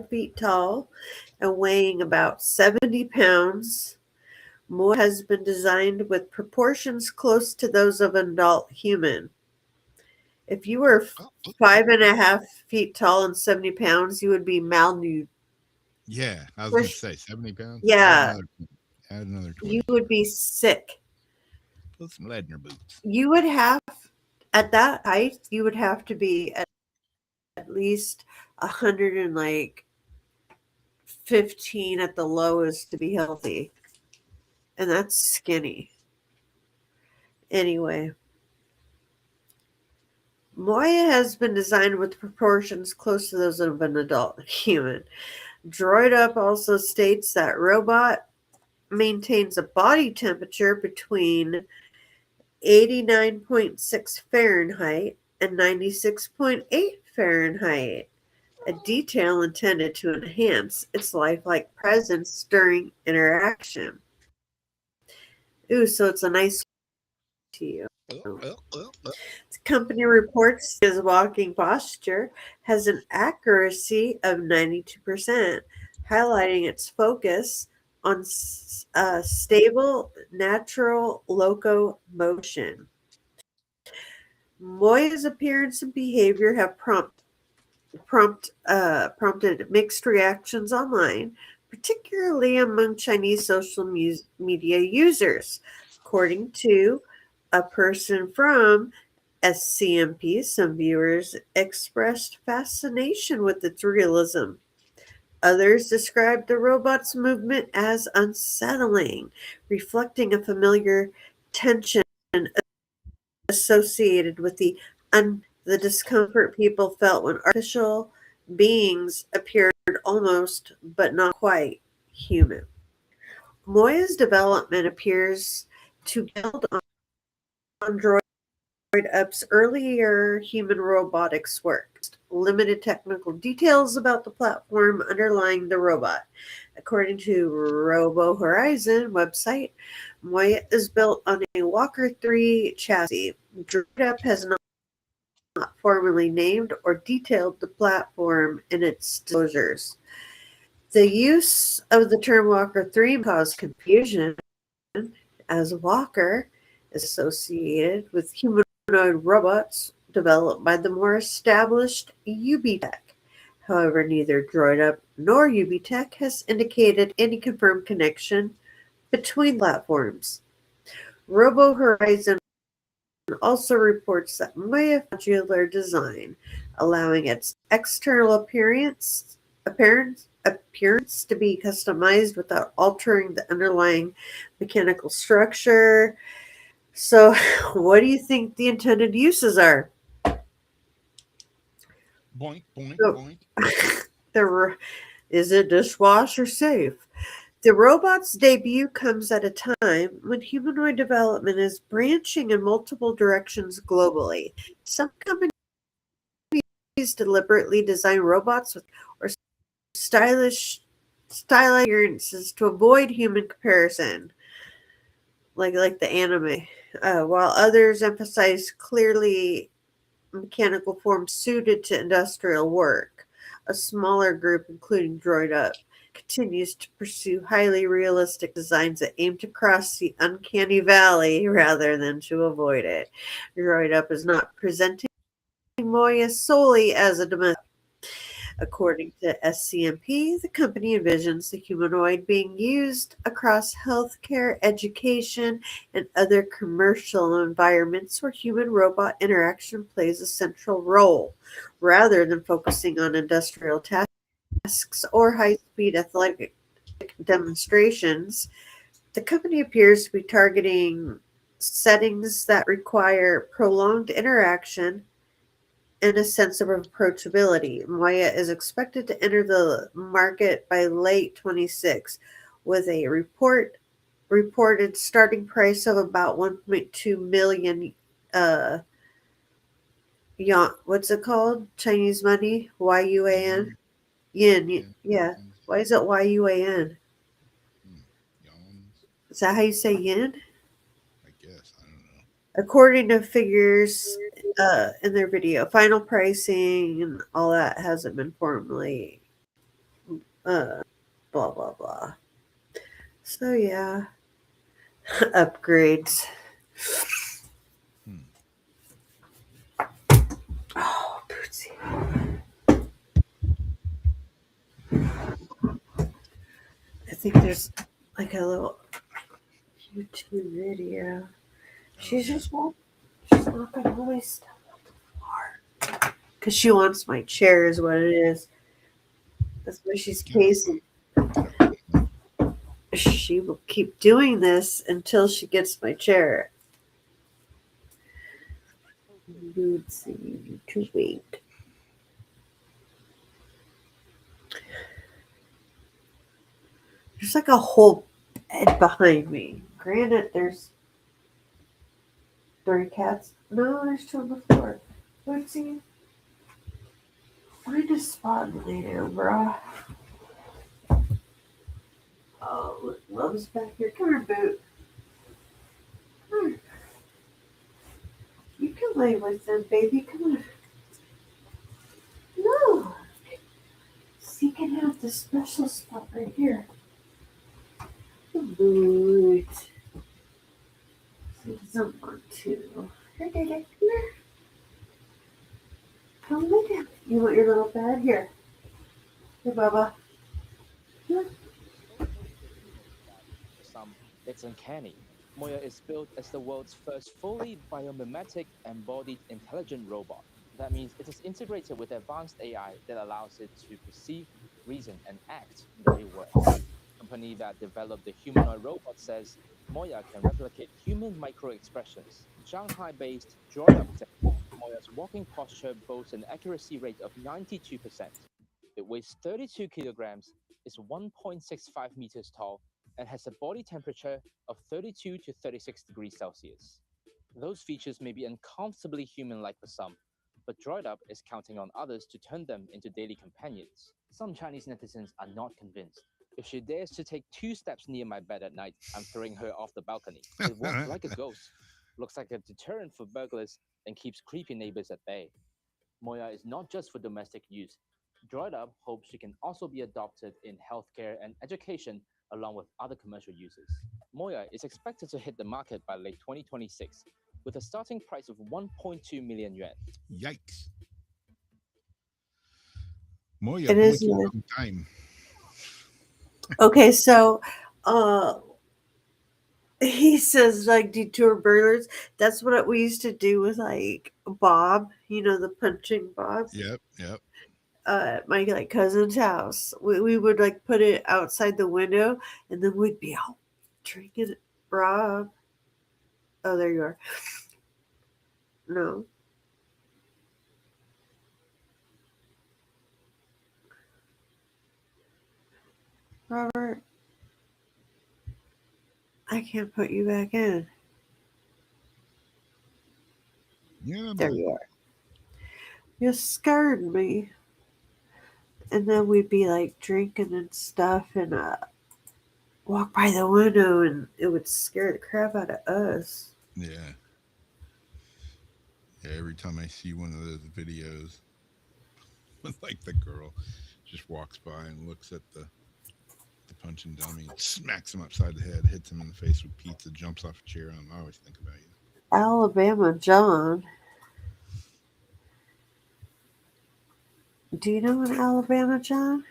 feet tall and weighing about 70 pounds, Moya has been designed with proportions close to those of an adult human. If you were 5.5 feet tall and 70 pounds, you would be malnourished. Yeah, I was going to say 70 pounds. Yeah, Add another 20. you would be sick. Put some lead in your boots. You would have, at that height, you would have to be at least 115 at the lowest to be healthy. And that's skinny. Anyway. Moya has been designed with proportions close to those of an adult human. DroidUp also states that robot maintains a body temperature between 89.6 Fahrenheit and 96.8 Fahrenheit, a detail intended to enhance its lifelike presence during interaction. Ooh, so it's a nice to you. The company reports his walking posture has an accuracy of 92%, highlighting its focus on stable, natural locomotion. Moya's appearance and behavior have prompted mixed reactions online, particularly among Chinese social media users. According to a person from SCMP, some viewers expressed fascination with its realism. Others described the robot's movement as unsettling, reflecting a familiar tension associated with the discomfort people felt when artificial beings appeared almost but not quite human. Moya's development appears to build on DroidUp's earlier human robotics work. Limited technical details about the platform underlying the robot. According to Robo Horizon website, Moya is built on a Walker 3 chassis. DroidUp has not formally named or detailed the platform in its disclosures. The use of the term Walker 3 caused confusion, as Walker is associated with humanoid robots developed by the more established UBTech. However, neither DroidUp nor UBTech has indicated any confirmed connection between platforms. Robo Horizon also reports that Maya modular design, allowing its external appearance to be customized without altering the underlying mechanical structure. So, what do you think the intended uses are? Boink, boink, So, boink. is it dishwasher safe? The robot's debut comes at a time when humanoid development is branching in multiple directions globally. Some companies deliberately design robots with or stylish stylized appearances to avoid human comparison, like the anime, while others emphasize clearly mechanical forms suited to industrial work. A smaller group, including DroidUp, continues to pursue highly realistic designs that aim to cross the uncanny valley rather than to avoid it. DroidUp is not presenting Moya solely as a domestic. According to SCMP, the company envisions the humanoid being used across healthcare, education, and other commercial environments where human robot interaction plays a central role, rather than focusing on industrial tasks or high speed athletic demonstrations. The company appears to be targeting settings that require prolonged interaction and a sense of approachability. Maya is expected to enter the market by late 26 with a reported starting price of about 1.2 million yuan. What's it called? Chinese money? YUAN? Yen. Yen. Yeah. Yeah. Why is it YUAN? Hmm. Yawns. Is that how you say yen? I guess. I don't know. According to figures in their video, final pricing and all that hasn't been formally uh, blah blah blah. So yeah, upgrades. Hmm. Oh, Bootsy. I think there's like a little YouTube video. Oh She's yeah. just not. She's not gonna really stop because she wants my chair. Is what it is. That's why she's Get up. pacing. Get up. Get up. She will keep doing this until she gets my chair. Bootsy, to wait. There's like a whole bed behind me. Granted, there's three cats. No, there's two on the floor. Bootsy, find a spot and lay down, bro. Oh, look, Love's back here. Come here, Boot. Come here. You can lay with them, baby. Come on. No. So you can have the special spot right here. Boot. He doesn't want to. Here, Daddy. Come here. Come lay down. You want your little bed? Here. Here, Bubba. Here. So close to human that for some, it's uncanny. Moya is built as the world's first fully biomimetic embodied intelligent robot. That means it is integrated with advanced AI that allows it to perceive, reason, and act in the real world. Company that developed the humanoid robot says Moya can replicate human micro expressions. Shanghai-based DroidUp says Moya's walking posture boasts an accuracy rate of 92%. It weighs 32 kilograms, is 1.65 meters tall, and has a body temperature of 32 to 36 degrees Celsius. Those features may be uncomfortably human like for some, but DroidUp is counting on others to turn them into daily companions. Some Chinese netizens are not convinced. If she dares to take 2 steps near my bed at night, I'm throwing her off the balcony. It walks like a ghost, looks like a deterrent for burglars, and keeps creepy neighbors at bay. Moya is not just for domestic use. DroidUp hopes she can also be adopted in healthcare and education along with other commercial uses. Moya is expected to hit the market by late 2026 with a starting price of 1.2 million yuan. Yikes. Moya, It is muy nice. long time. Okay, so he says like detour burglars. That's what we used to do with like Bob, the punching Bob. Yep. At my like cousin's house. We would like put it outside the window, and then we'd be out drinking. Rob, oh, there you are. No, Robert, I can't put you back in. Yeah. There you are. You scared me. And then we'd be like drinking and stuff, and walk by the window, and it would scare the crap out of us. Yeah. Every time I see one of those videos with like the girl just walks by and looks at the punching dummy, smacks him upside the head, hits him in the face with pizza, jumps off a chair. I always think about you. Alabama John. Do you know an Alabama John?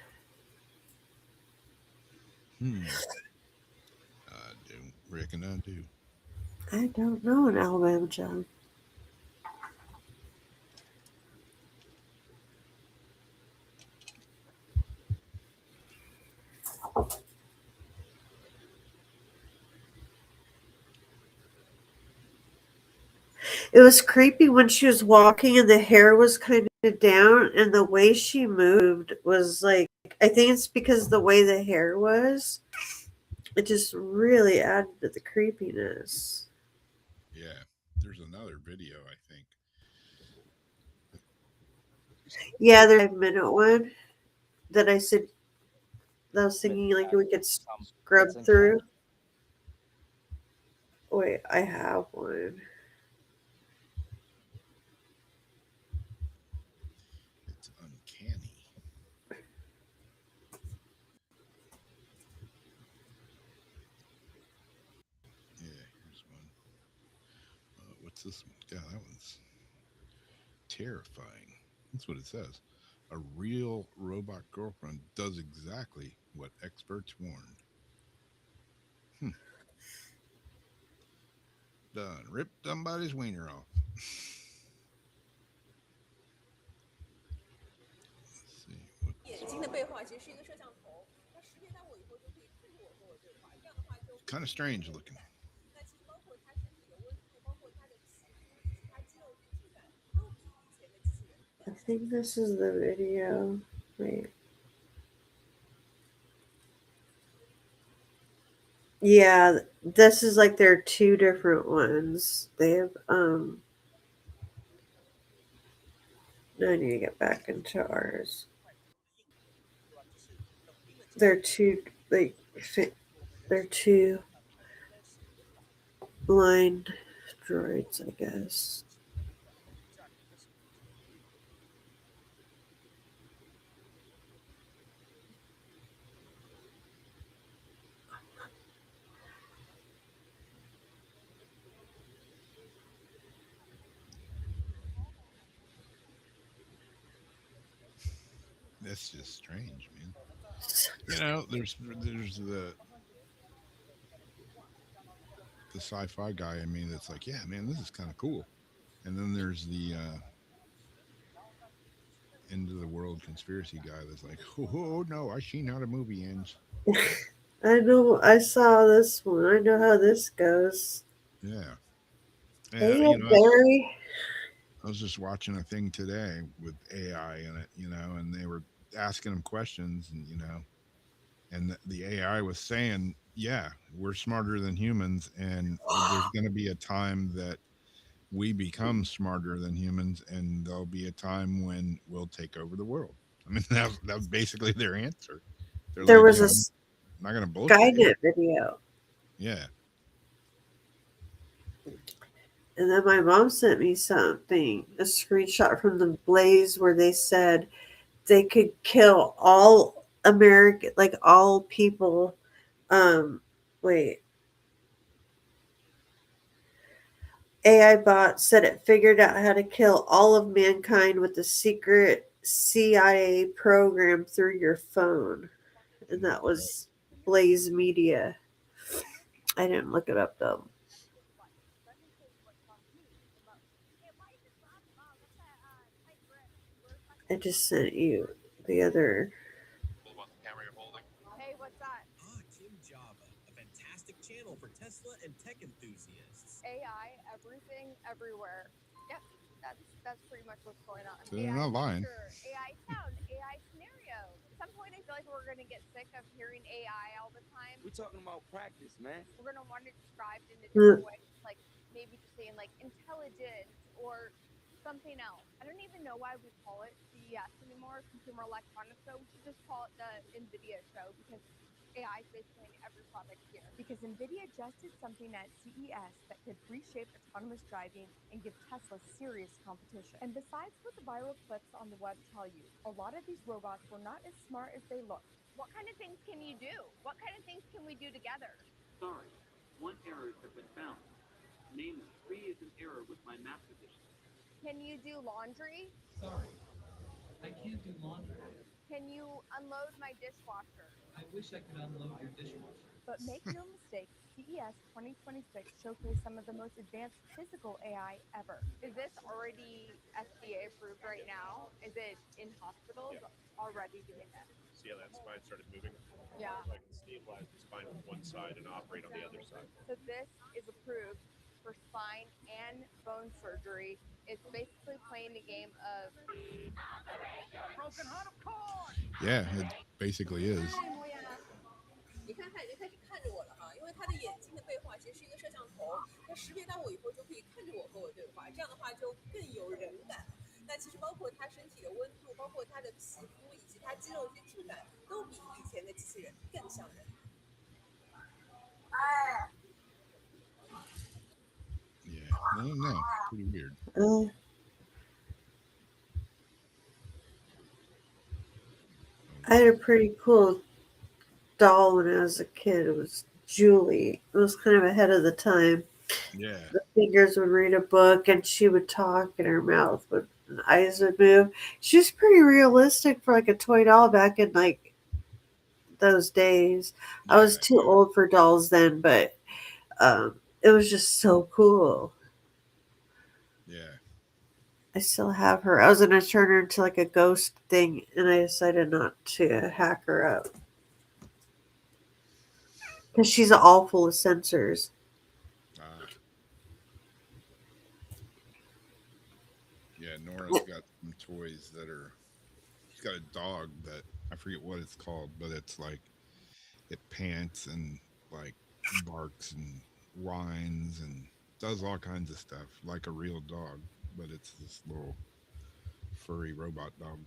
I do. Reckon I do. I don't know an Alabama John. It was creepy when she was walking and the hair was kind of down, and the way she moved was like, I think it's because the way the hair was. It just really added to the creepiness. Yeah. There's another video, I think. Yeah, there's a 5-minute one that I said that I was thinking like we could scrub through. Wait, I have one. It's uncanny. Yeah, here's one. What's this one? God, that one's terrifying. That's what it says. A real robot girlfriend does exactly what experts warned. Done. Rip somebody's wiener off. Let's see. Kind of strange looking. I think this is the video. Wait. Yeah, this is like there are two different ones. They have now I need to get back into ours. They're two they're two blind droids, I guess. That's just strange, man. You know, there's the sci-fi guy in me that's like, yeah, man, this is kind of cool. And then there's the end of the world conspiracy guy that's like, oh no, I seen how the movie ends. I know. I saw this one. I know how this goes. Yeah. Hey, You know, Barry. I was just watching a thing today with AI in it, you know, and they were asking them questions, and and the AI was saying, yeah, we're smarter than humans, and there's going to be a time that we become smarter than humans, and there'll be a time when we'll take over the world. I mean, that was basically their answer. They're There like, was a I'm not going to bullshit you. Skynet video. Yeah. And then my mom sent me something, a screenshot from the Blaze where they said they could kill all American, like all people. Wait, AI bot said it figured out how to kill all of mankind with a secret CIA program through your phone. And that was Blaze Media. I didn't look it up though. I just sent you the other. Hey, what's that? Kim Java, a fantastic channel for Tesla and tech enthusiasts. AI, everything, everywhere. Yep, that's pretty much what's going on. So they're AI not lying. future, AI sound, AI scenario. At some point, I feel like we're gonna get sick of hearing AI all the time. We're talking about practice, man. We're gonna want it described in a different way, like maybe just saying like intelligent or something else. I don't even know why we call it CES anymore, Consumer Electronics Show. We should just call it the NVIDIA show because AI is basically in every product here. Because NVIDIA just did something at CES that could reshape autonomous driving and give Tesla serious competition. And besides what the viral clips on the web tell you, a lot of these robots were not as smart as they looked. What kind of things can you do? What kind of things can we do together? Sorry, one error has been found. Namely, 3 is an error with my map position. Can you do laundry? Sorry, I can't do laundry. Can you unload my dishwasher? I wish I could unload your dishwasher. But make no mistake, CES 2026 showcased some of the most advanced physical AI ever. Is this already FDA approved right now? Is it in hospitals already doing that? See how that spine started moving? Yeah. So I can stabilize the spine with one side and operate on the other side. So this is approved for spine and bone surgery. It's basically playing the game of Broken heart of corn. Yeah, it basically is. 你看，它已经开始看着我了哈，因为它的眼睛的背画其实是一个摄像头，它识别到我以后就可以看着我和我对话，这样的话就更有人感。那其实包括它身体的温度，包括它的皮肤以及它肌肉一些质感，都比以前的机器人更像人。Yeah, I don't know. Pretty weird. I had a pretty cool doll when I was a kid. It was Julie. It was kind of ahead of the time. Yeah. The fingers would read a book and she would talk and her mouth would and eyes would move. She was pretty realistic for like a toy doll back in like those days. I was too old for dolls then, but it was just so cool. Yeah. I still have her. I was gonna turn her into like a ghost thing, and I decided not to hack her up because she's all full of sensors. Yeah, Nora's got some toys that are. She's got a dog that I forget what it's called, but it's like it pants and like barks and whines and does all kinds of stuff like a real dog, but it's this little furry robot dog.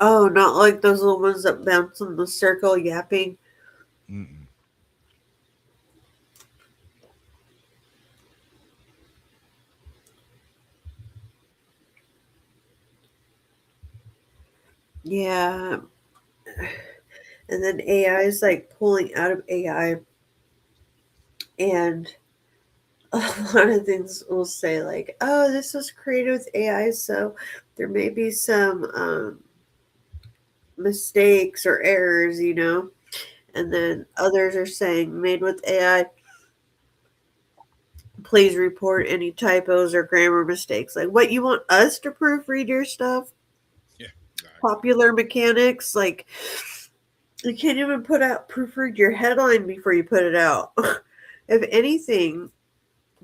Oh, not like those little ones that bounce in the circle yapping. Mm-mm. Yeah. And then AI is like pulling out of AI. And a lot of things will say, like, oh, this was created with AI, so there may be some mistakes or errors, you know. And then others are saying, made with AI. Please report any typos or grammar mistakes. Like, what, you want us to proofread your stuff? Yeah, exactly. Popular Mechanics, like, you can't even proofread your headline before you put it out. If anything,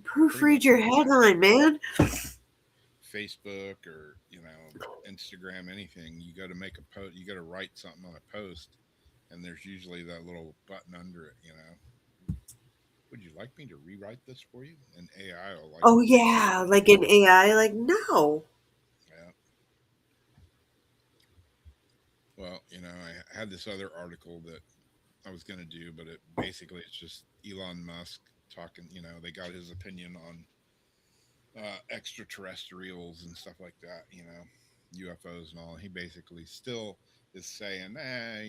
proofread your headline, man. Facebook or Instagram, anything. You got to make a post. You got to write something on a post, and there's usually that little button under it. Would you like me to rewrite this for you? And AI will like. Oh yeah, like in AI, like no. Yeah. Well, I had this other article that I was going to do, but it's just Elon Musk talking. They got his opinion on extraterrestrials and stuff like that. UFOs and all. He basically still is saying, I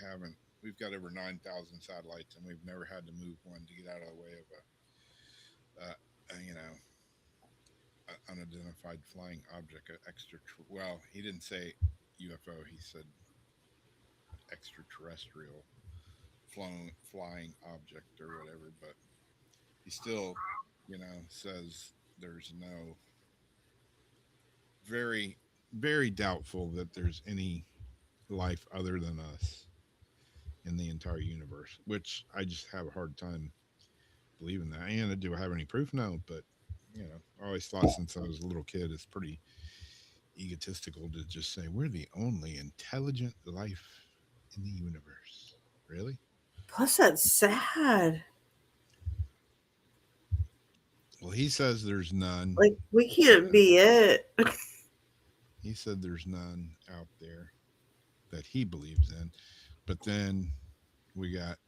haven't. We've got over 9,000 satellites, and we've never had to move one to get out of the way of unidentified flying object, well, he didn't say UFO, he said extraterrestrial flying object or whatever, but he still, says there's no, very, very doubtful that there's any life other than us in the entire universe, which I just have a hard time believing that. And do I have any proof? No, but I always thought since I was a little kid, it's pretty egotistical to just say we're the only intelligent life in the universe. Really? Plus, that's sad. Well, he says there's none. Like, we can't be it. He said there's none out there that he believes in. But then we got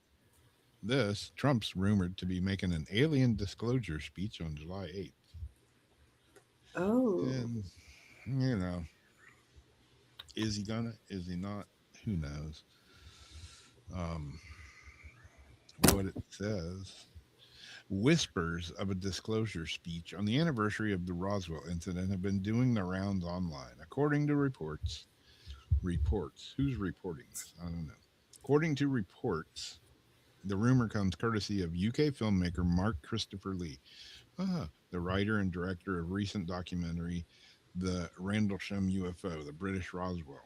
this. Trump's rumored to be making an alien disclosure speech on July 8th. Oh. And, is he gonna? Is he not? Who knows? What it says. Whispers of a disclosure speech on the anniversary of the Roswell incident have been doing the rounds online. According to reports. Who's reporting this? I don't know. According to reports, the rumor comes courtesy of UK filmmaker Mark Christopher Lee, the writer and director of recent documentary, The Rendlesham UFO, the British Roswell.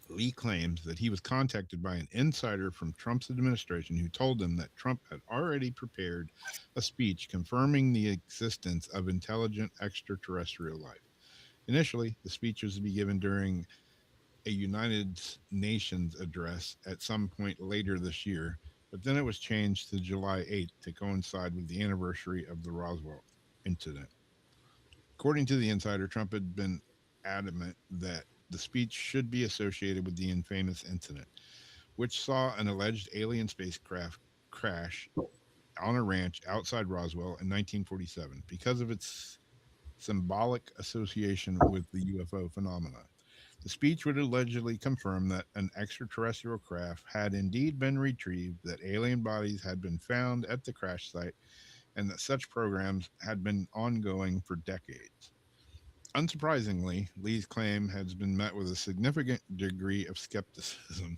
Lee claims that he was contacted by an insider from Trump's administration who told him that Trump had already prepared a speech confirming the existence of intelligent extraterrestrial life. Initially, the speech was to be given during a United Nations address at some point later this year, but then it was changed to July 8th to coincide with the anniversary of the Roswell incident. According to the insider, Trump had been adamant that the speech should be associated with the infamous incident, which saw an alleged alien spacecraft crash on a ranch outside Roswell in 1947 because of its symbolic association with the UFO phenomenon. The speech would allegedly confirm that an extraterrestrial craft had indeed been retrieved, that alien bodies had been found at the crash site, and that such programs had been ongoing for decades. Unsurprisingly, Lee's claim has been met with a significant degree of skepticism,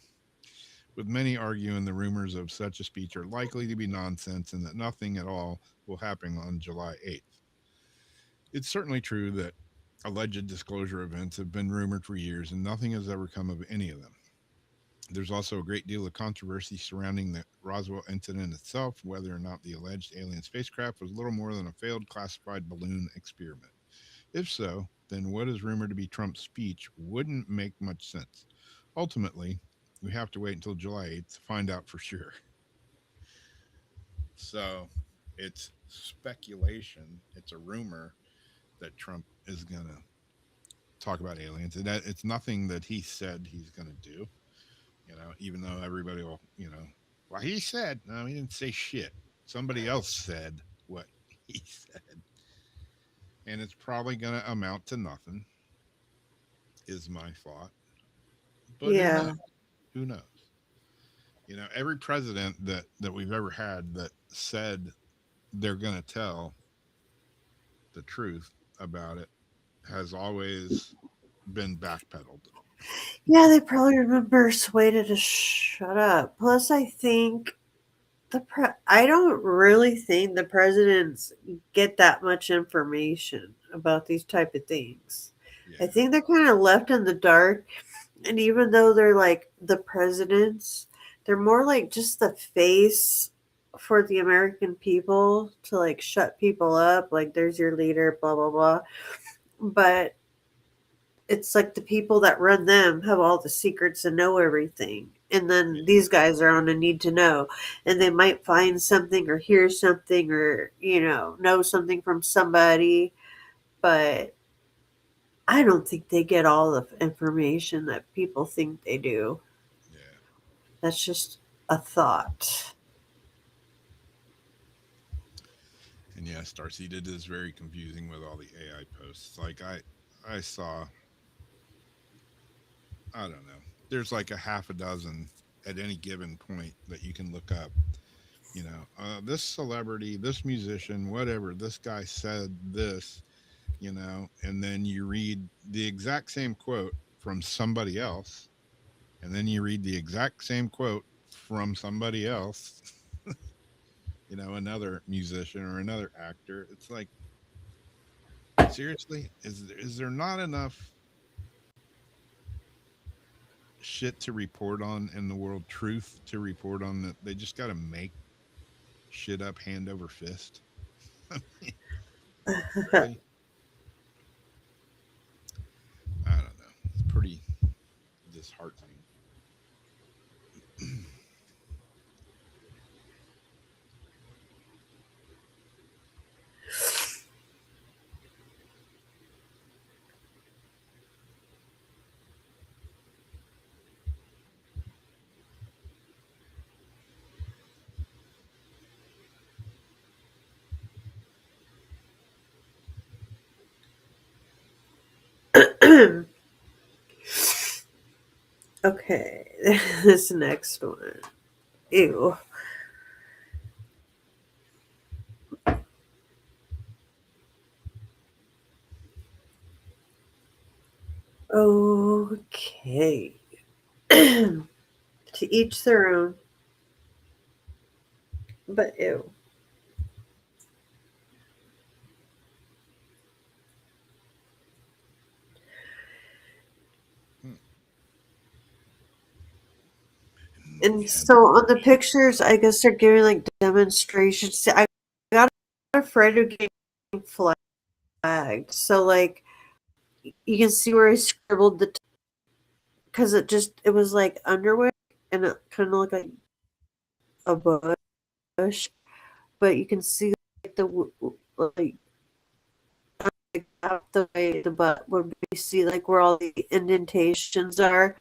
with many arguing the rumors of such a speech are likely to be nonsense and that nothing at all will happen on July 8th. It's certainly true that alleged disclosure events have been rumored for years and nothing has ever come of any of them. There's also a great deal of controversy surrounding the Roswell incident itself, whether or not the alleged alien spacecraft was little more than a failed classified balloon experiment. If so, then what is rumored to be Trump's speech wouldn't make much sense. Ultimately, we have to wait until July 8th to find out for sure. So, it's speculation, it's a rumor that Trump is going to talk about aliens. It's nothing that he said he's going to do, even though everybody will, well, he said, no, he didn't say shit. Somebody else said what he said. And it's probably going to amount to nothing, is my thought. But Yeah. who knows? Every president that we've ever had that said they're going to tell the truth about it has always been backpedaled. Yeah, they probably remember Swayda to shut up. Plus, I think I don't really think the presidents get that much information about these type of things. Yeah. I think they're kind of left in the dark. And even though they're like the presidents, they're more like just the face for the American people to like shut people up. Like, there's your leader, blah, blah, blah. But it's like the people that run them have all the secrets and know everything. And then these guys are on a need to know. And they might find something or hear something or, know something from somebody. But I don't think they get all the information that people think they do. Yeah. That's just a thought. And yes, Darcy, it is very confusing with all the AI posts. Like I saw, I don't know, there's like a half a dozen at any given point that you can look up. This celebrity, this musician, whatever, this guy said this, you know, and then you read the exact same quote from somebody else, and then you read the exact same quote from somebody else, you know, another musician or another actor. It's like, seriously, is there not enough shit to report on in the world, truth to report on, that they just got to make shit up hand over fist? Really? I don't know. It's pretty disheartening. Okay, this next one. Ew. Okay. To each their own. But ew. And so on the pictures, I guess they're giving like demonstrations. See, I got afraid of getting flagged. So like you can see where I scribbled the because it was like underwear and it kind of looked like a bush, but you can see like like out the way the butt would be, see like where all the indentations are.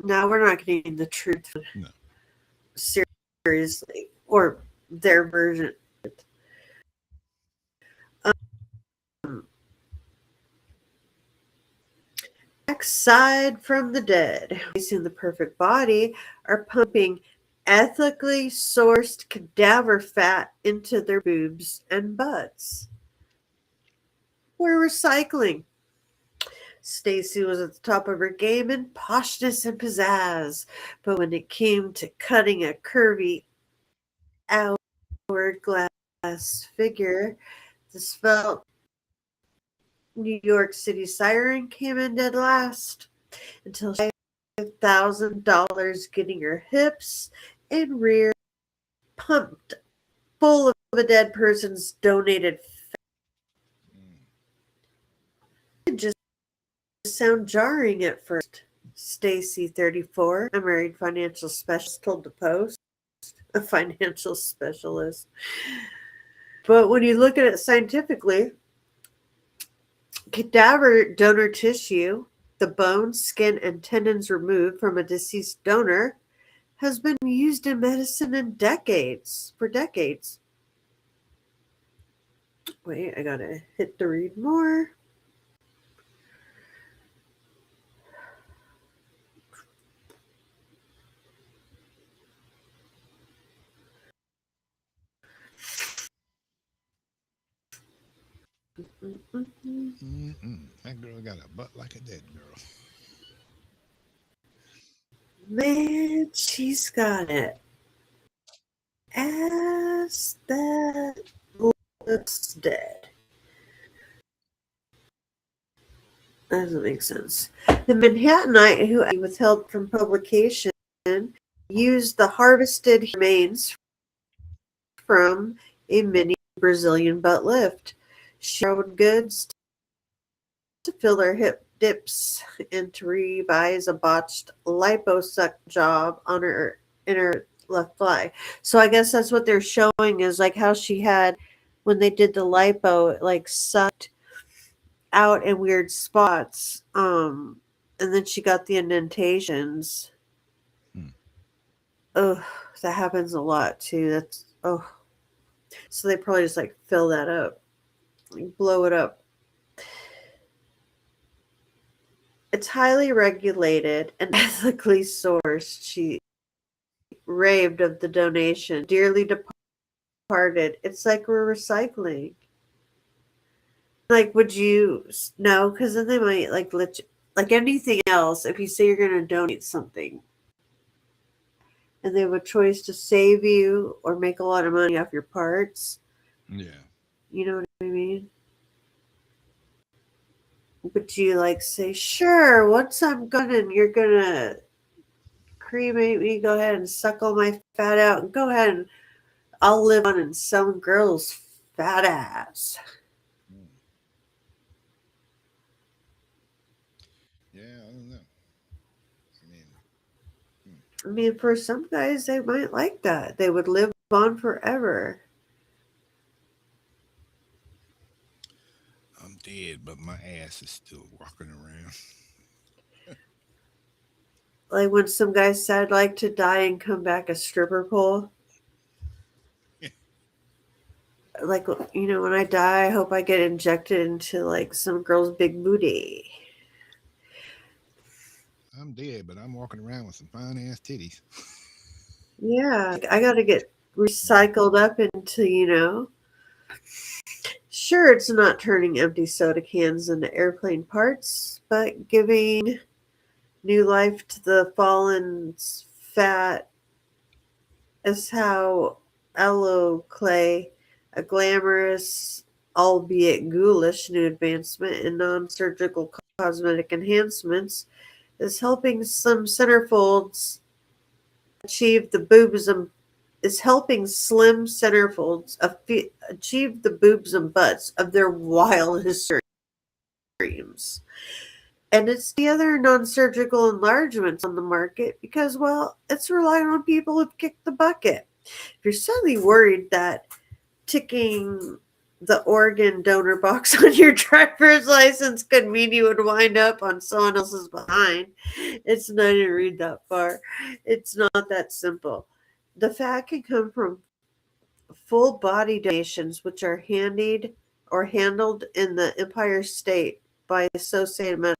Now we're not getting the truth. No. Seriously, or their version. Backside from the dead, facing the perfect body, are pumping ethically sourced cadaver fat into their boobs and butts. We're recycling. Stacy was at the top of her game in poshness and pizzazz, but when it came to cutting a curvy hourglass figure, the svelte New York City siren came in dead last until $5,000 getting her hips and rear pumped full of a dead person's donated fat. It just sound jarring at first. Stacy, 34, a married financial specialist, told the Post. A financial specialist. But when you look at it scientifically, cadaver donor tissue, the bones, skin, and tendons removed from a deceased donor, has been used in medicine for decades. Wait, I gotta hit the read more. That girl got a butt like a dead girl. Man, she's got it. Ass that looks dead. That doesn't make sense. The Manhattanite, who withheld from publication, used the harvested remains from a mini Brazilian butt lift. She borrowed goods to fill her hip dips and to revise a botched liposuck job on her inner left thigh. So I guess that's what they're showing is like how she had when they did the lipo, it like sucked out in weird spots. And then she got the indentations. Oh, that happens a lot too. That's so they probably just like fill that up, like blow it up. It's highly regulated and ethically sourced. She raved of the donation. Dearly departed. It's like we're recycling. Like, would you no? Because then they might like let you, like anything else. If you say you're going to donate something, and they have a choice to save you or make a lot of money off your parts, Yeah. you know what I mean? But you like say, sure, once I'm gone and you're gonna cremate me, go ahead and suck all my fat out and go ahead and I'll live on in some girl's fat ass. Yeah, I don't know. I mean, for some guys, they might like that. They would live on forever. I'm dead, but my ass is still walking around. Like when some guys said, like to die and come back a stripper pole. Like, you know, when I die, I hope I get injected into like some girl's big booty. I'm dead, but I'm walking around with some fine ass titties. Yeah, I got to get recycled up into, you know. Sure, it's not turning empty soda cans into airplane parts, but giving new life to the fallen fat is how Aloe Clay, a glamorous, albeit ghoulish, new advancement in non-surgical cosmetic enhancements, is helping some centerfolds achieve the boobs and is helping slim centerfolds achieve the boobs and butts of their wildest dreams. And it's the other non-surgical enlargements on the market because, well, it's relying on people who've kicked the bucket. If you're suddenly worried that ticking the organ donor box on your driver's license could mean you would wind up on someone else's behind, it's not even read that far. It's not that simple. The fat can come from full body donations, which are handled in the Empire State by Associated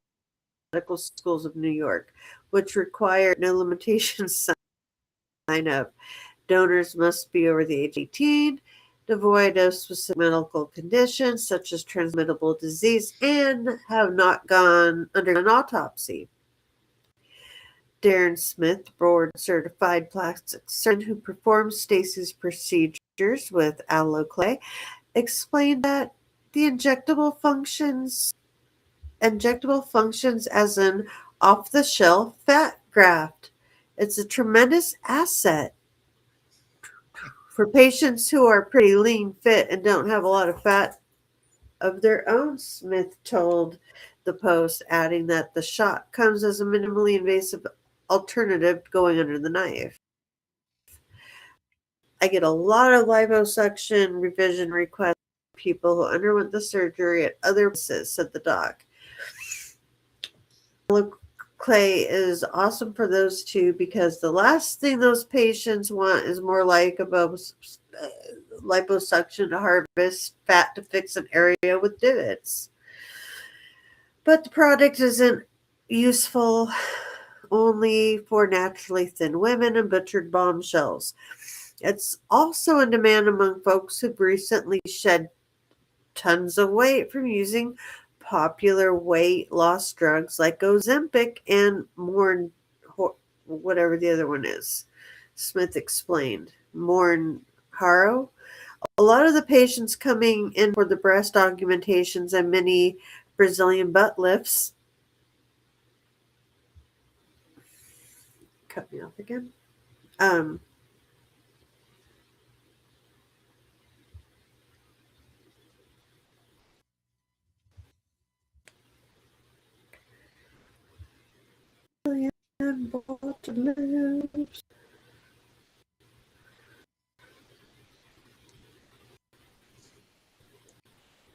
Medical Schools of New York, which require no limitations sign up. Donors must be over the age of 18, devoid of specific medical conditions such as transmittable disease, and have not undergone an autopsy. Darren Smith, board certified plastic surgeon who performed Stacy's procedures with Aloe Clay, explained that the injectable functions as an off-the-shelf fat graft. It's a tremendous asset for patients who are pretty lean, fit, and don't have a lot of fat of their own, Smith told the Post, adding that the shot comes as a minimally invasive alternative to going under the knife. I get a lot of liposuction revision requests from people who underwent the surgery at other places, said the doc. Clay is awesome for those two because the last thing those patients want is more liposuction to harvest fat to fix an area with divots. But the product isn't useful only for naturally thin women and butchered bombshells. It's also in demand among folks who've recently shed tons of weight from using popular weight loss drugs like Ozempic and whatever the other one is. Smith explained. Mounjaro. A lot of the patients coming in for the breast augmentations and many Brazilian butt lifts. Cut me off again. You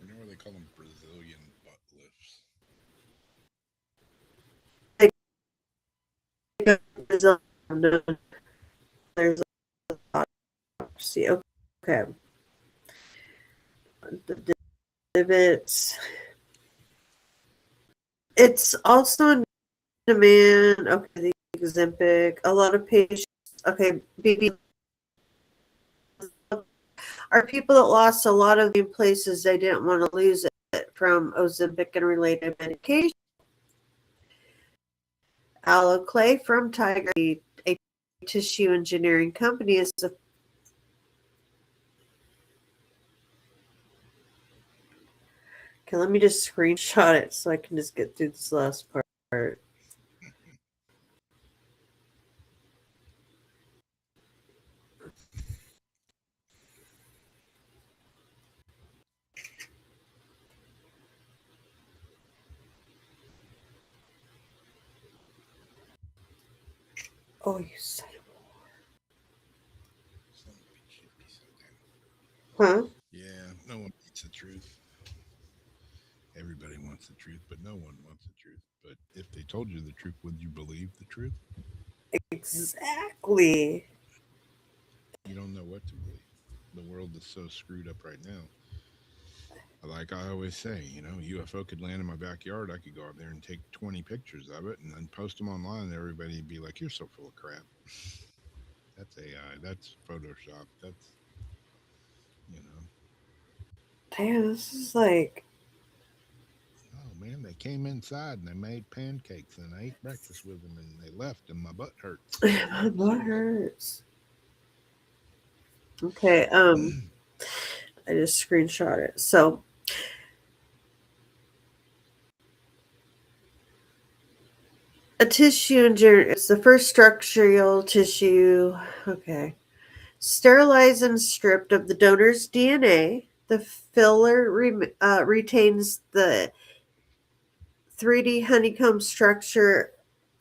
know where they call them Brazilian butt lifts? There's a see, okay. The divots. It's also in demand. Okay, the Ozempic. A lot of patients. Okay, BB are people that lost a lot of the places they didn't want to lose it from Ozempic and related medication. Alloclay from Tiger, a tissue engineering company, is a okay, let me just screenshot it so I can just get through this last part. Oh, you son of Son of a bitch, you'd be so a... damn- Huh? Yeah, no one wants the truth. Everybody wants the truth, but no one wants the truth. But if they told you the truth, would you believe the truth? Exactly. You don't know what to believe. The world is so screwed up right now. Like I always say, you know, UFO could land in my backyard. I could go out there and take 20 pictures of it and then post them online. And everybody would be like, "You're so full of crap." That's AI. That's Photoshop. That's, you know. Damn, this is like... Oh man, they came inside and they made pancakes and I ate breakfast with them and they left and my butt hurts. My butt hurts. Okay, I just screenshot it. So, a tissue engineer is the first structural tissue. Okay. Sterilized and stripped of the donor's DNA. The filler retains the 3D honeycomb structure,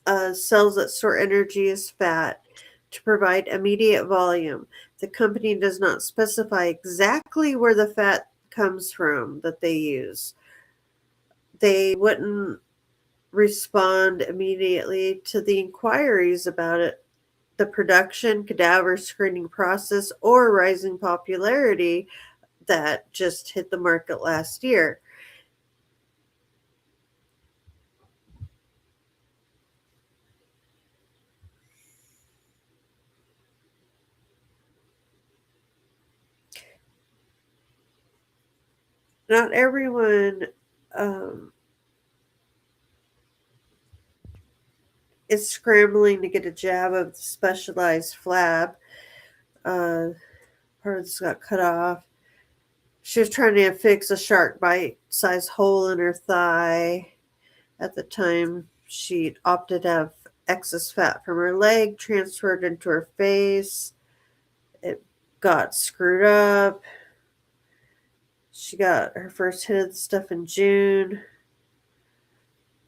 cells that store energy as fat to provide immediate volume. The company does not specify exactly where the fat comes from that they use. They wouldn't respond immediately to the inquiries about it, the production, cadaver screening process, or rising popularity that just hit the market last year. Not everyone is scrambling to get a jab of the specialized flab. Part of this got cut off. She was trying to fix a shark bite-sized hole in her thigh. At the time, she opted to have excess fat from her leg transferred into her face. It got screwed up. She got her first hit of the stuff in June.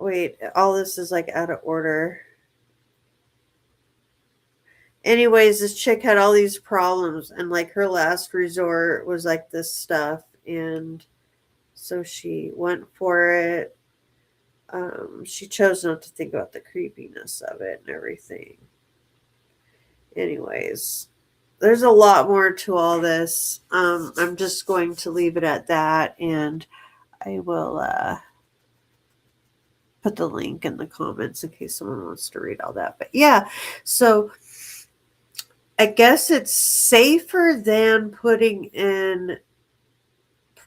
Wait, all this is like out of order. Anyways, this chick had all these problems, and like her last resort was like this stuff, and so she went for it. She chose not to think about the creepiness of it and everything. Anyways, there's a lot more to all this. I'm just going to leave it at that, and I will put the link in the comments in case someone wants to read all that. But yeah, so I guess it's safer than putting in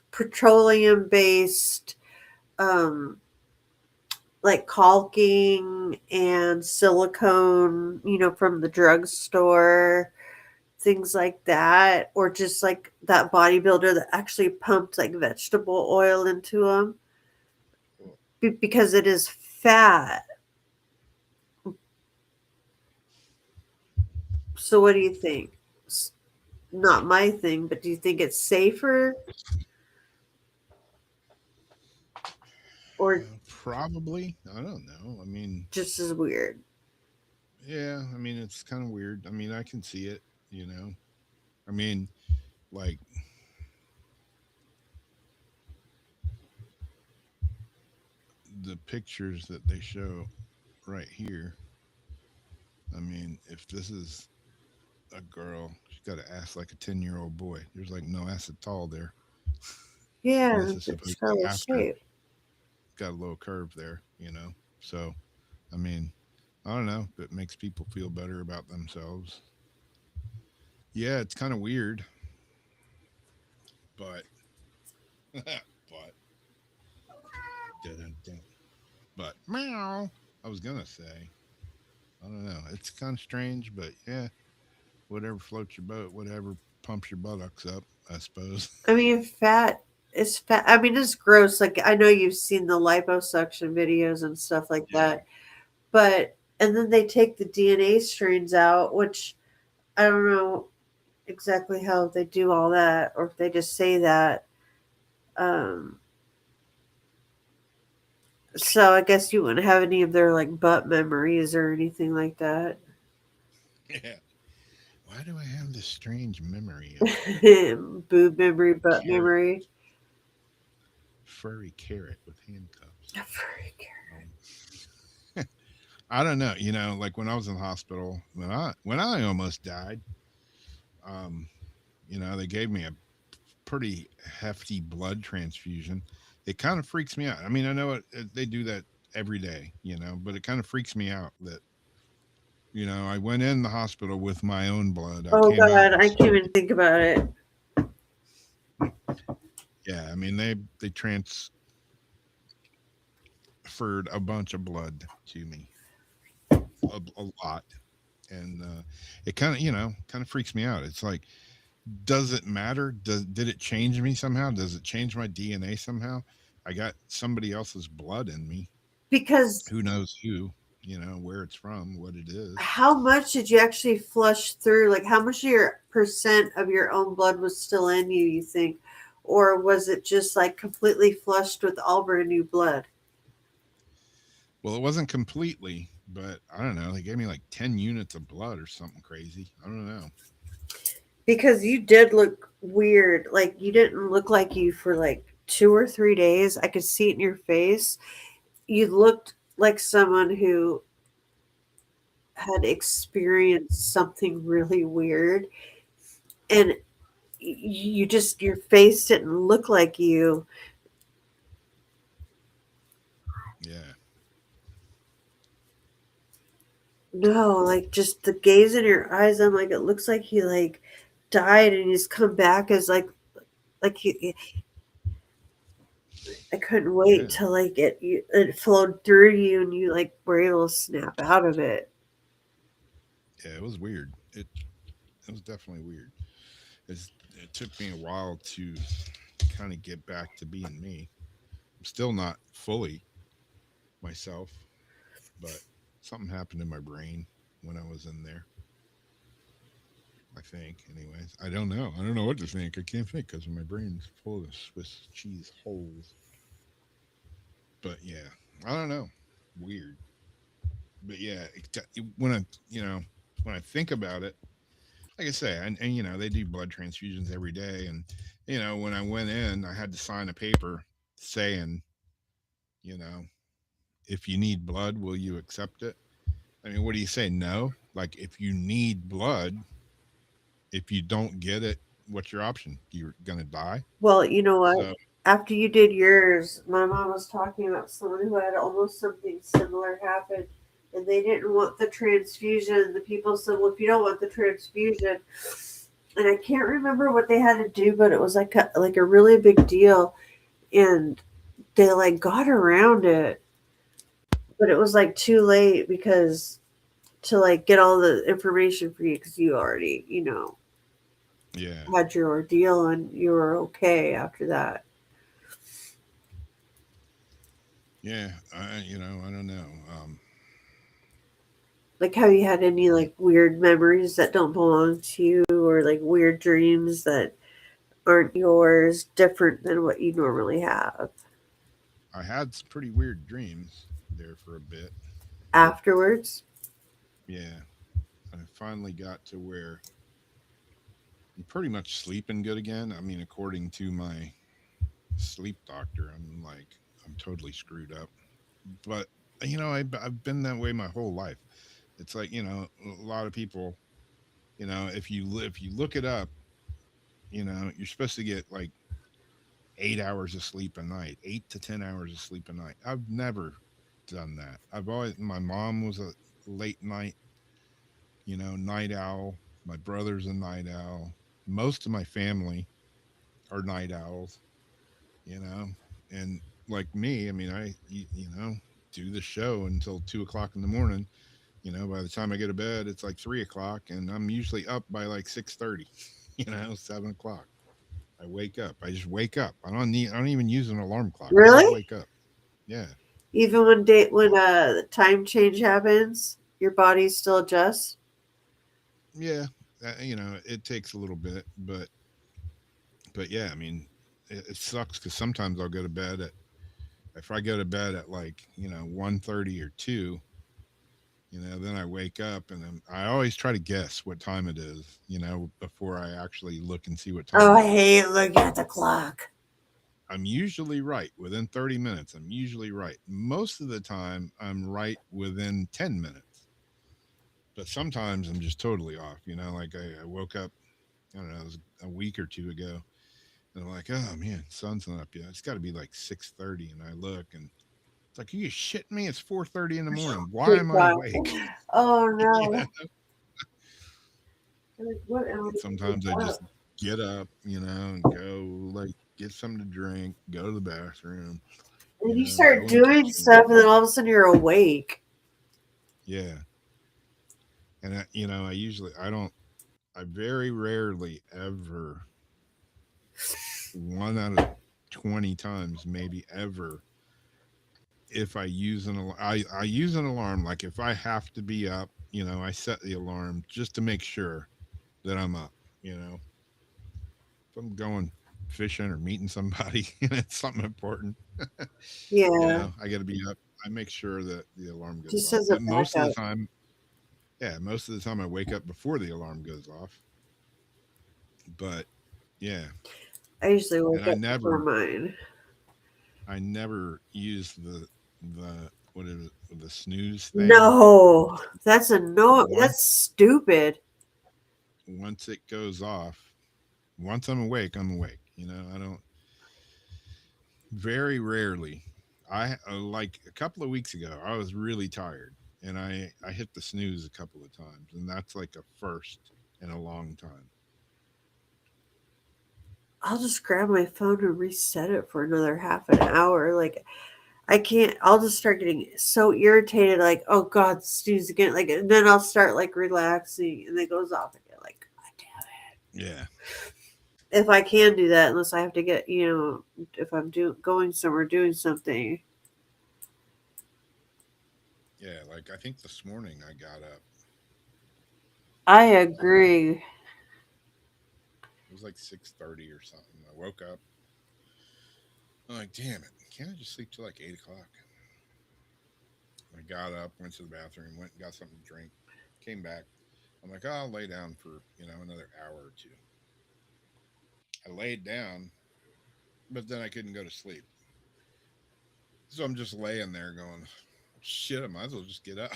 petroleum-based, like caulking and silicone, from the drugstore, things like that, or just like that bodybuilder that actually pumped like vegetable oil into them because it is fat. So what do you think? It's not my thing, but do you think it's safer? Or Probably. I don't know. I mean, just as weird? yeah, I mean, it's kind of weird. I mean, I can see it, you know. I mean, like, the pictures that they show right here. I mean, if this is a girl, she's got an ass like a 10-year-old boy. There's like no ass at all there. Yeah, And this is it's supposed got to be a after. shape. Got a little curve there, you know. So, I mean, I don't know. If it makes people feel better about themselves. Yeah, it's kind of weird, but but Meow. I was gonna say. I don't know. It's kind of strange, but yeah, whatever floats your boat, whatever pumps your buttocks up, I suppose. I mean, fat is fat. I mean, it's gross. Like, I know you've seen the liposuction videos and stuff like Yeah. that, but and then they take the DNA strains out, which I don't know exactly how they do all that, or if they just say that. Um, so I guess you wouldn't have any of their like butt memories or anything like that. Yeah. Why do I have this strange memory of Boob memory, butt carrot, memory. furry carrot with handcuffs? Furry carrot. I don't know. Like when I was in the hospital, when I almost died, um, they gave me a pretty hefty blood transfusion. It kind of freaks me out. I mean, I know they do that every day, but it kind of freaks me out that I went in the hospital with my own blood. I Oh came out God, with I can't even think about it. yeah. I mean, they transferred a bunch of blood to me, a lot, and it kind of freaks me out. It's like, does it matter? Did it change me somehow? Does it change my DNA somehow? I got somebody else's blood in me. Because Who knows where it's from, what it is. how much did you actually flush through? Like, how much of your percent of your own blood was still in you, you think? Or was it just like completely flushed with all brand new blood? Well, it wasn't completely, but I don't know. They gave me like 10 units of blood or something crazy. I don't know. Because you did look weird. Like, you didn't look like you for like 2 or 3 days. I could see it in your face. You looked like someone who had experienced something really weird. And you just, your face didn't look like you. Yeah. No, like just the gaze in your eyes. I'm like, it looks like he like died and he's come back as like he. I couldn't wait Yeah. till like it flowed through you and you like were able to snap out of it. Yeah, it was weird. It was definitely weird. It took me a while to kind of get back to being me. I'm still not fully myself, but something happened in my brain when I was in there. I think, anyways. I don't know. I don't know what to think. I can't think because my brain's full of Swiss cheese holes. But yeah, I don't know. Weird. But yeah, when I think about it, like I say, and they do blood transfusions every day, and when I went in, I had to sign a paper saying, you know, if you need blood, will you accept it? I mean, what do you say? No. Like, if you need blood, if you don't get it, what's your option? You're gonna die. Well, you know what? So After you did yours, my mom was talking about someone who had almost something similar happen, and they didn't want the transfusion. The people said, "Well, if you don't want the transfusion," and I can't remember what they had to do, but it was like a really big deal, and they like got around it, but it was like too late because to like get all the information for you because you already yeah, had your ordeal and you were okay after that. yeah. I don't know. Like, have you had any like weird memories that don't belong to you, or like weird dreams that aren't yours, different than what you normally have I had some pretty weird dreams there for a bit. afterwards? Yeah, I finally got to where I'm pretty much sleeping good again. I mean, according to my sleep doctor, I'm totally screwed up. But I've been that way my whole life. It's like a lot of people. If you look it up, you're supposed to get like 8 hours of sleep a night, 8 to 10 hours of sleep a night. I've never done that. My mom was a late night, night owl. My brother's a night owl. Most of my family are night owls, you know, and like me, I mean, do the show until 2 o'clock in the morning. By the time I go to bed, it's like 3 o'clock, and I'm usually up by like 6:30. 7 o'clock. I wake up. I just wake up. I don't even use an alarm clock. I just Really? wake up. Yeah. Even when the time change happens, your body still adjusts. Yeah. It takes a little bit, but yeah, I mean, it sucks because sometimes I'll go to bed at if I go to bed at like 1:30 or 2, then I wake up and I always try to guess what time it is, before I actually look and see what time Oh, it I is. hate looking at the clock. I'm usually right within 30 minutes. I'm usually right. Most of the time, I'm right within 10 minutes. But sometimes I'm just totally off. Like I woke up, I don't know, it was a week or two ago, and I'm like, oh man, sun's not up yet. It's got to be like 6:30, and I look, and it's like, are you shitting me? It's 4:30 in the morning. Why am I awake? Oh You no. know? Like, what am I Sometimes I doing? just get up, and go like get something to drink, go to the bathroom, And you go start in the doing kitchen. stuff, and then all of a sudden you're awake. Yeah. And I very rarely ever, one out of 20 times, maybe ever, if I use I use an alarm. Like if I have to be up, I set the alarm just to make sure that I'm up, if I'm going fishing or meeting somebody and it's something important, Yeah, I got to be up. I make sure that the alarm goes just off. as a But most of the backup. time, yeah, most of the time I wake up before the alarm goes off. But yeah, I usually and wake up before mine. I never use the what is it, the snooze thing. No, that's Once That's stupid. once it goes off, once I'm awake, I'm awake. I don't very rarely. I like a couple of weeks ago, I was really tired, and I hit the snooze a couple of times, and that's like a first in a long time. I'll just grab my phone and reset it for another half an hour. Like I can't. I'll just start getting so irritated. Like, oh God, snooze again. Like, and then I'll start like relaxing, and it goes off again. Like, God damn Yeah, it. If I can do that, unless I have to get, if I'm going somewhere doing something. yeah. Like I think this morning I got up. I agree. It was like 6:30 or something. I woke up. I'm like, damn it! Can't I just sleep till like 8 o'clock? I got up, went to the bathroom, went and got something to drink, came back. I'm like, oh, I'll lay down for another hour or two. I laid down, but then I couldn't go to sleep. So I'm just laying there going, shit, I might as well just get up.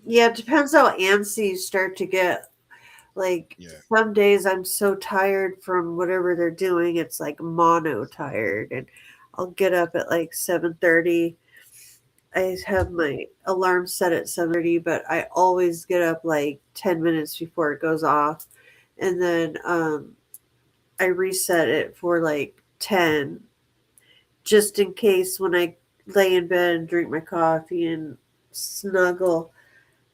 Yeah, it depends how antsy you start to get. Like Yeah. some days I'm so tired from whatever they're doing, it's like mono tired, and I'll get up at like 7:30. I have my alarm set at 7:30, but I always get up like 10 minutes before it goes off, and then I reset it for like 10, just in case when I lay in bed and drink my coffee and snuggle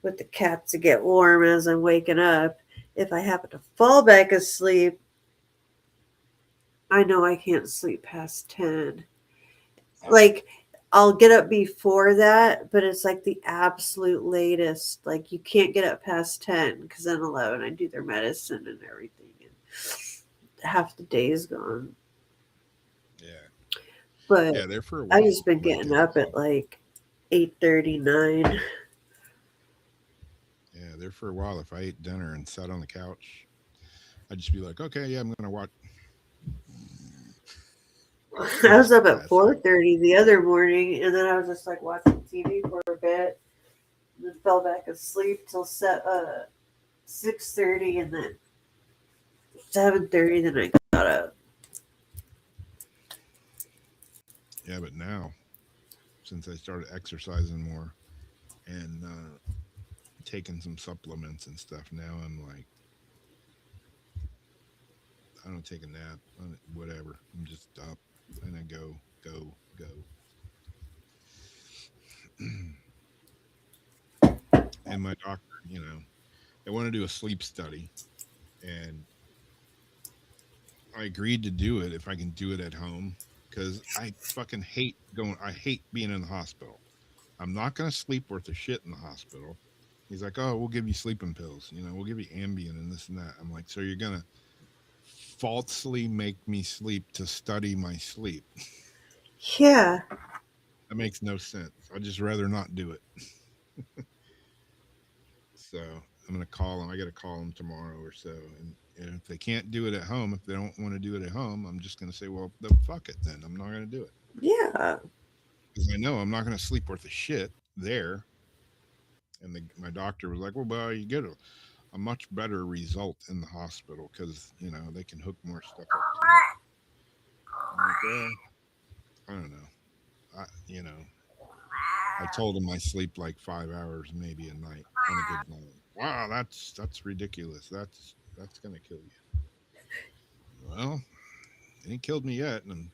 with the cats to get warm as I'm waking up. If I happen to fall back asleep, I know I can't sleep past 10. Like, I'll get up before that, but it's like the absolute latest. Like, you can't get up past 10 because then 11 I do their medicine and everything. And half the day is gone. Yeah. But Yeah, there for a while. I've just been like, getting up at like 8:39. Yeah, there for a while. If I ate dinner and sat on the couch, I'd just be like, okay, yeah, I'm gonna watch. I was up at Pass out. 4:30 the other morning, and then I was just like watching TV for a bit, and then fell back asleep till 6:30, and then 7:30. Then I got up. Yeah, but now, since I started exercising more and taking some supplements and stuff, now I'm like, I don't take a nap, whatever. I'm just up and I go. my doctor, they want to do a sleep study, and I agreed to do it if I can do it at home because I fucking hate going. I hate being in the hospital. I'm not going to sleep worth a shit in the hospital. He's like, oh, we'll give you sleeping pills. We'll give you Ambien and this and that. I'm like, so you're going to falsely make me sleep to study my sleep? Yeah. That makes no sense. I'd just rather not do it. So I'm going to call them. I got to call them tomorrow or so. And if they can't do it at home, if they don't want to do it at home, I'm just going to say, well, then fuck it then. I'm not going to do it. Yeah. Because I know I'm not going to sleep worth a shit there. And my doctor was like, well, you get a much better result in the hospital because, they can hook more stuff up to you. I'm like, well, I don't know. I told him I sleep like 5 hours maybe a night on a good night. Wow, that's ridiculous. That's gonna kill you. Well, it ain't killed me yet, and I'm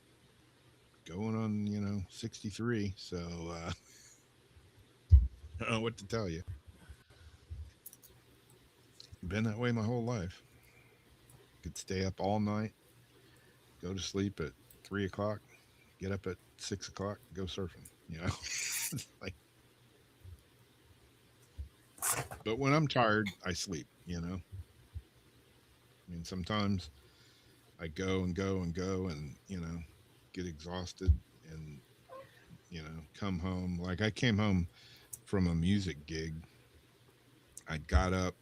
going on 63. So I don't know what to tell you. Been that way my whole life. Could stay up all night, go to sleep at 3 o'clock, get up at 6 o'clock, go surfing. It's like. But when I'm tired, I sleep. Sometimes I go and go and go and get exhausted and come home. Like I came home from a music gig. I got up,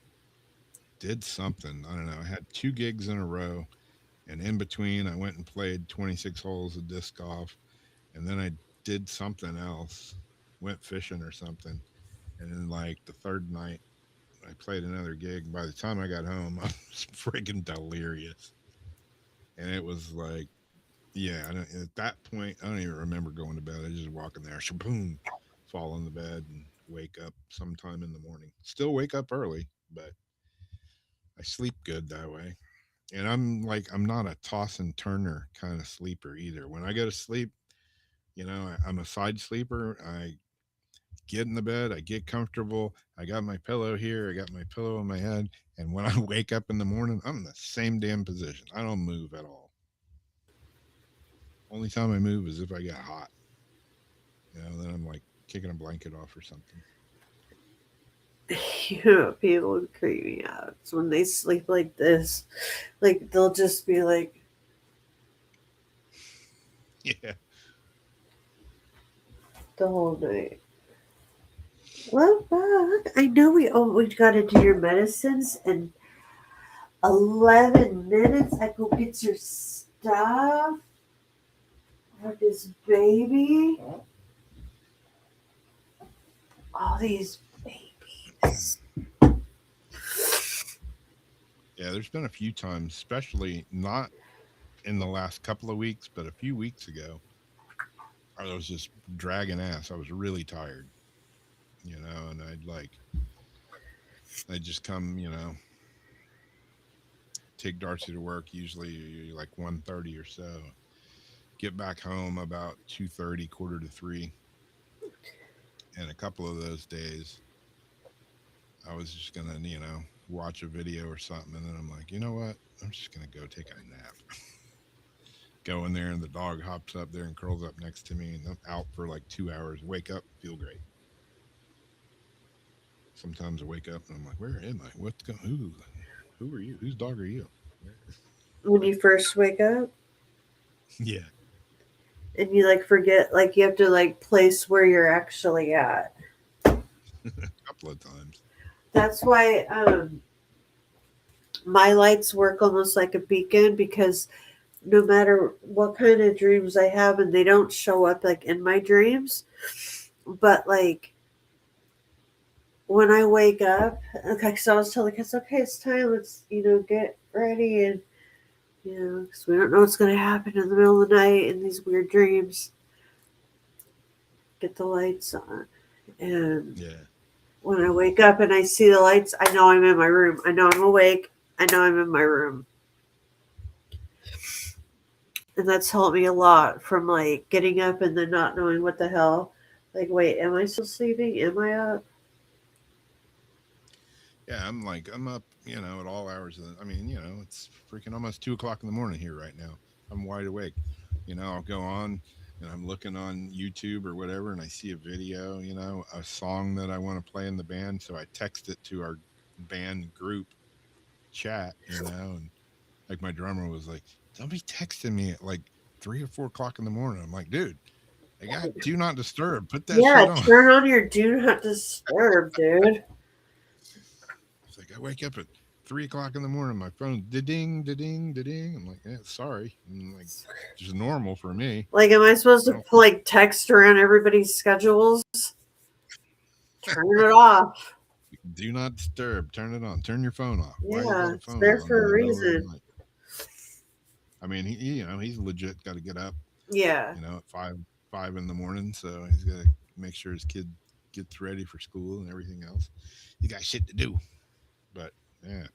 did something. I don't know. I had 2 gigs in a row, and in between, I went and played 26 holes of disc golf, and then I did something else, went fishing or something, and then like the third night, I played another gig. By the time I got home, I was freaking delirious, and it was like, yeah. At that point, I don't even remember going to bed. I just walk in there, shaboom, fall in the bed, and wake up sometime in the morning. Still wake up early, but I sleep good that way. And I'm not a toss and turner kind of sleeper either. When I go to sleep, I'm a side sleeper. I get in the bed, I get comfortable. I got my pillow here, I got my pillow on my head. And when I wake up in the morning, I'm in the same damn position. I don't move at all. Only time I move is if I get hot. Then I'm like kicking a blanket off or something. People would creep me out. It's when they sleep like this. Like they'll just be like, Yeah. The whole night. Well, fuck. I know we got to do your medicines in 11 minutes. I go get your stuff for this baby. All these babies. Yeah, there's been a few times, especially not in the last couple of weeks, but a few weeks ago, I was just dragging ass. I was really tired, and I'd just come, take Darcy to work, usually like 1:30 or so. Get back home about 2:30, 2:45. And a couple of those days, I was just going to, watch a video or something. And then I'm like, you know what? I'm just going to go take a nap. Go in there and the dog hops up there and curls up next to me. And I'm out for like 2 hours. Wake up, feel great. Sometimes I wake up and I'm like, where am I? What's going on? Who are you? Whose dog are you? When you first wake up? Yeah. And you like forget, like you have to like place where you're actually at. A couple of times. That's why my lights work almost like a beacon, because no matter what kind of dreams I have, and they don't show up like in my dreams, but like when I wake up, okay, so I was telling the kids, okay, it's time, let's get ready, and because we don't know what's going to happen in the middle of the night in these weird dreams. Get the lights on. And when I wake up and I see the lights, I know I'm in my room. I know I'm awake. I know I'm in my room. And that's helped me a lot from like getting up and then not knowing what the hell. Like, wait, am I still sleeping? Am I up? Yeah, I'm up, at all hours of the, it's freaking almost 2 o'clock in the morning here right now. I'm wide awake. I'll go on and I'm looking on YouTube or whatever, and I see a video, a song that I want to play in the band. So I text it to our band group chat, and like my drummer was like, don't be texting me at like 3 or 4 o'clock in the morning. I'm like, dude, I got do not disturb. Put that Yeah, shit on. turn on your do not disturb, dude. It's like I wake up at 3 o'clock in the morning, my phone ding, ding, ding. I'm like, yeah, sorry. I'm like, just normal for me. Like, am I supposed I to don't like text around everybody's schedules? Turn it off. do not disturb. Turn it on. Turn your phone off. Why you got Yeah, a it's phone there on for in a the middle of the reason. night? I mean, he's legit got to get up, Yeah. at five in the morning. So he's got to make sure his kid gets ready for school and everything else. You got shit to do. But yeah,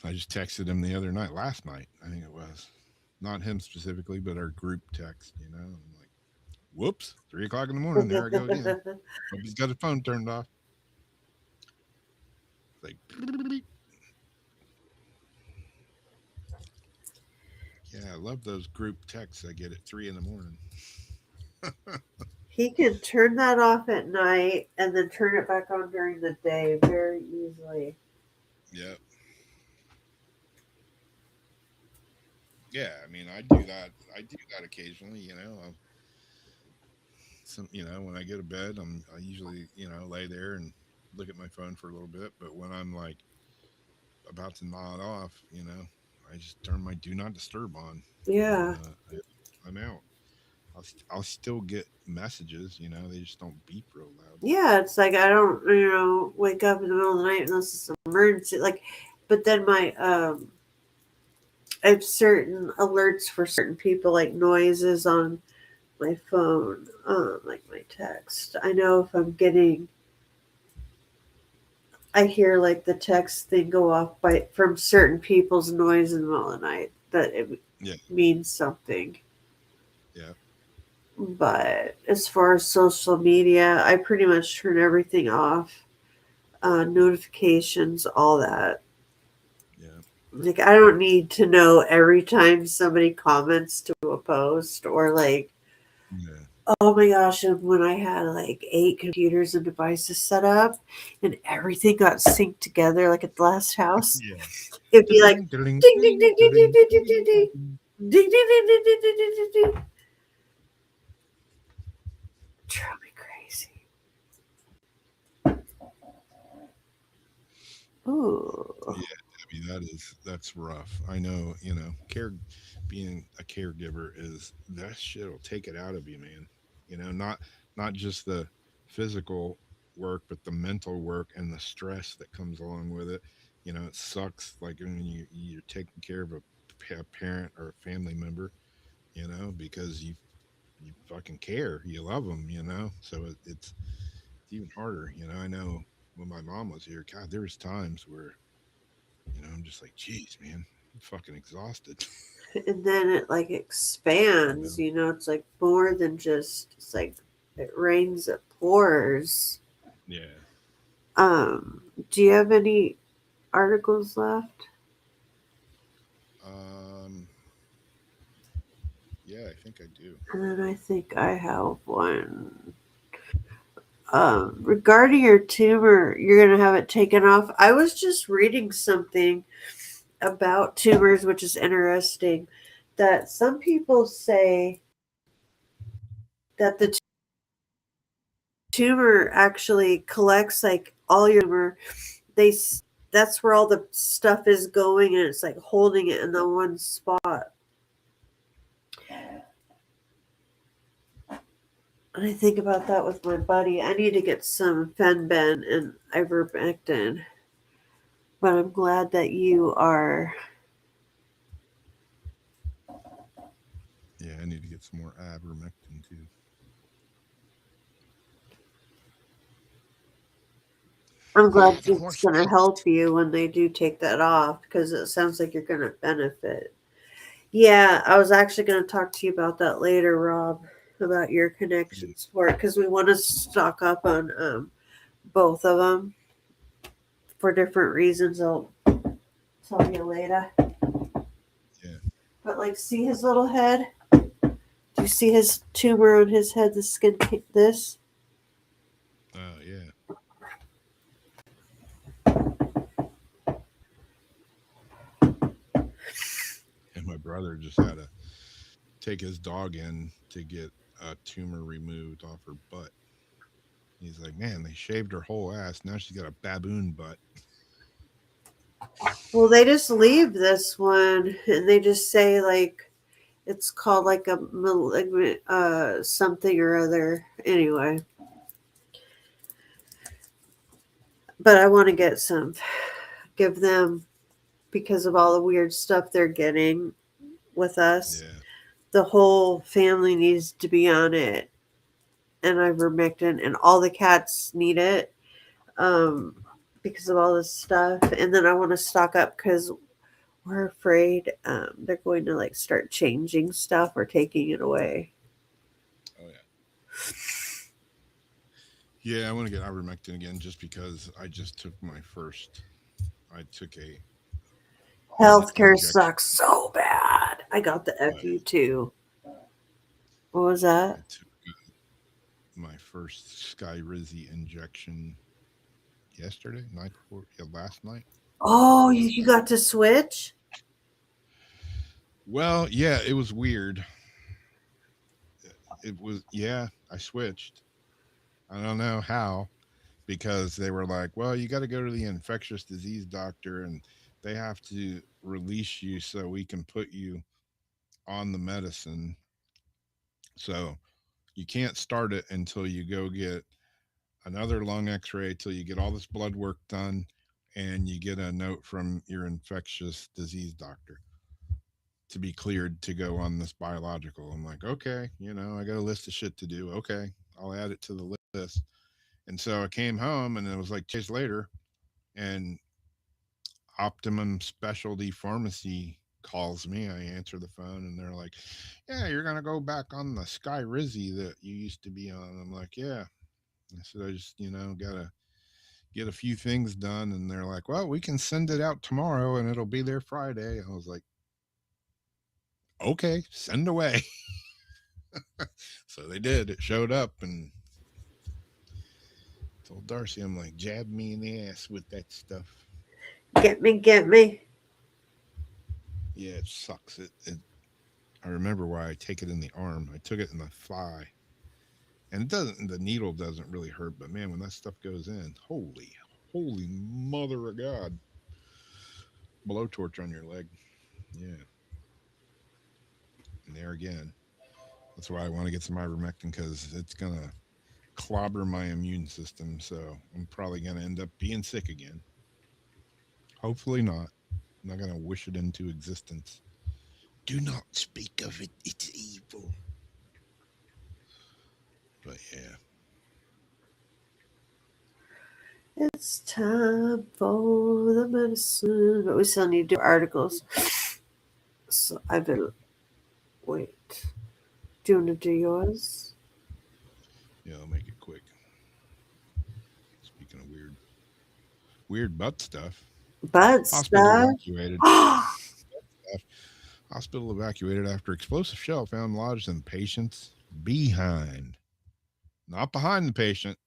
I just texted him the other night, last night, I think it was. Not him specifically, but our group text, I'm like, whoops, 3 o'clock in the morning. There I go again. Hope he's got his phone turned off. It's like, yeah, I love those group texts I get at 3 in the morning. He can turn that off at night and then turn it back on during the day very easily. Yep. Yeah, I mean, I do that. I do that occasionally. When I go to bed, I usually lay there and look at my phone for a little bit. But when I'm like about to nod off, I just turn my do not disturb on, and Yeah. I'm out. I'll still get messages. They just don't beep real loud. Yeah, it's like I don't, wake up in the middle of the night unless it's an emergency. Like, but then I have certain alerts for certain people, like noises on my phone, like my text. I know if I hear like the text thing go off from certain people's noise in the middle of the night that it Yeah, means something. yeah, But as far as social media, I pretty much turn everything off. Notifications, all that. yeah, Like, I don't need to know every time somebody comments to a post or like, yeah. oh my gosh, and when I had like 8 computers and devices set up and everything got synced together like at the last house, Yeah. it'd be like Ding, ding ding ding ding ding ding ding ding ding ding ding ding ding ding ding ding ding ding. Drive me crazy. Ooh. Yeah, Debbie, that's rough. I know, being a caregiver is that shit'll take it out of you, man. Not just the physical work, but the mental work and the stress that comes along with it. It sucks like when you're taking care of a parent or a family member, because you fucking care, you love them, so it's even harder. I know when my mom was here, God, there was times where I'm just like, geez, man, I'm fucking exhausted. And then it like you expands, know? it's like more than just, it's like it rains, it pours. Yeah. Do you have any articles left? Um. Yeah, I think I do. And then I think I have one. Regarding your tumor, you're going to have it taken off. I was just reading something about tumors, which is interesting, that some people say that the tumor actually collects like all your tumor. That's where all the stuff is going, and it's like holding it in the one spot. And I think about that with my buddy. I need to get some Fenben and ivermectin. But I'm glad that you are. Yeah, I need to get some more ivermectin too. I'm glad Get more it's going to help you when they do take that off, because it sounds like you're going to benefit. Yeah, I was actually going to talk to you about that later, Rob, about your connections for it, because we want to stock up on both of them. for different reasons. I'll tell you later. Yeah. But like, see his little head? Do you see his tumor on his head? The skin, this? Oh, yeah. And my brother just had to take his dog in to get a tumor removed off her butt. He's like, man, they shaved her whole ass. Now she's got a baboon butt. Well, they just leave this one and they just say like it's called like a malignant something or other. Anyway. But I want to give them, because of all the weird stuff they're getting with us. Yeah. The whole family needs to be on it. And ivermectin, and all the cats need it because of all this stuff. And then I want to stock up because we're afraid they're going to like start changing stuff or taking it away. Oh, yeah. Yeah, I want to get ivermectin again just because I just took I took a Healthcare injection. sucks so bad. I got the FU too. What was that? I took my first Skyrizi injection last night. Oh, you got to switch? Well, yeah, it was weird. I switched. I don't know how, because they were like, well, you got to go to the infectious disease doctor and they have to release you so we can put you on the medicine. So you can't start it until you go get another lung x-ray, till you get all this blood work done and you get a note from your infectious disease doctor to be cleared to go on this biological. I'm like, okay, I got a list of shit to do. Okay, I'll add it to the list. And so I came home and it was like 2 days later, and Optimum Specialty Pharmacy calls me. I answer the phone and they're like, yeah, you're going to go back on the Skyrizi that you used to be on. I'm like, yeah. I said, I just, got to get a few things done. And they're like, well, we can send it out tomorrow and it'll be there Friday. I was like, okay, send away. So they did. It showed up, and told Darcy, I'm like, jab me in the ass with that stuff. Get me. Yeah, it sucks. I remember why I take it in the arm. I took it in the thigh. And the needle doesn't really hurt, but man, when that stuff goes in, holy mother of God. Blowtorch on your leg. Yeah. And there again. That's why I want to get some ivermectin, because it's going to clobber my immune system. So I'm probably going to end up being sick again. Hopefully not. I'm not going to wish it into existence. Do not speak of it. It's evil. But yeah. It's time for the medicine. But we still need to do articles. So I better wait. Do you want to do yours? Yeah, I'll make it quick. Speaking of weird butt stuff. Hospital evacuated. Hospital evacuated after explosive shell found lodged in patient's behind. Not behind the patient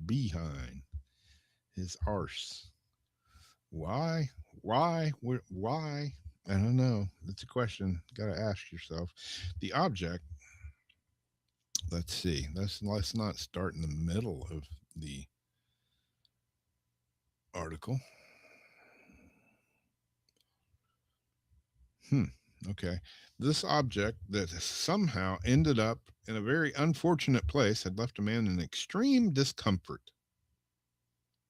behind. His arse. Why? I don't know. That's a question you got to ask yourself. The object. Let's see. Let's not start in the middle of the article. Okay. This object that somehow ended up in a very unfortunate place had left a man in extreme discomfort.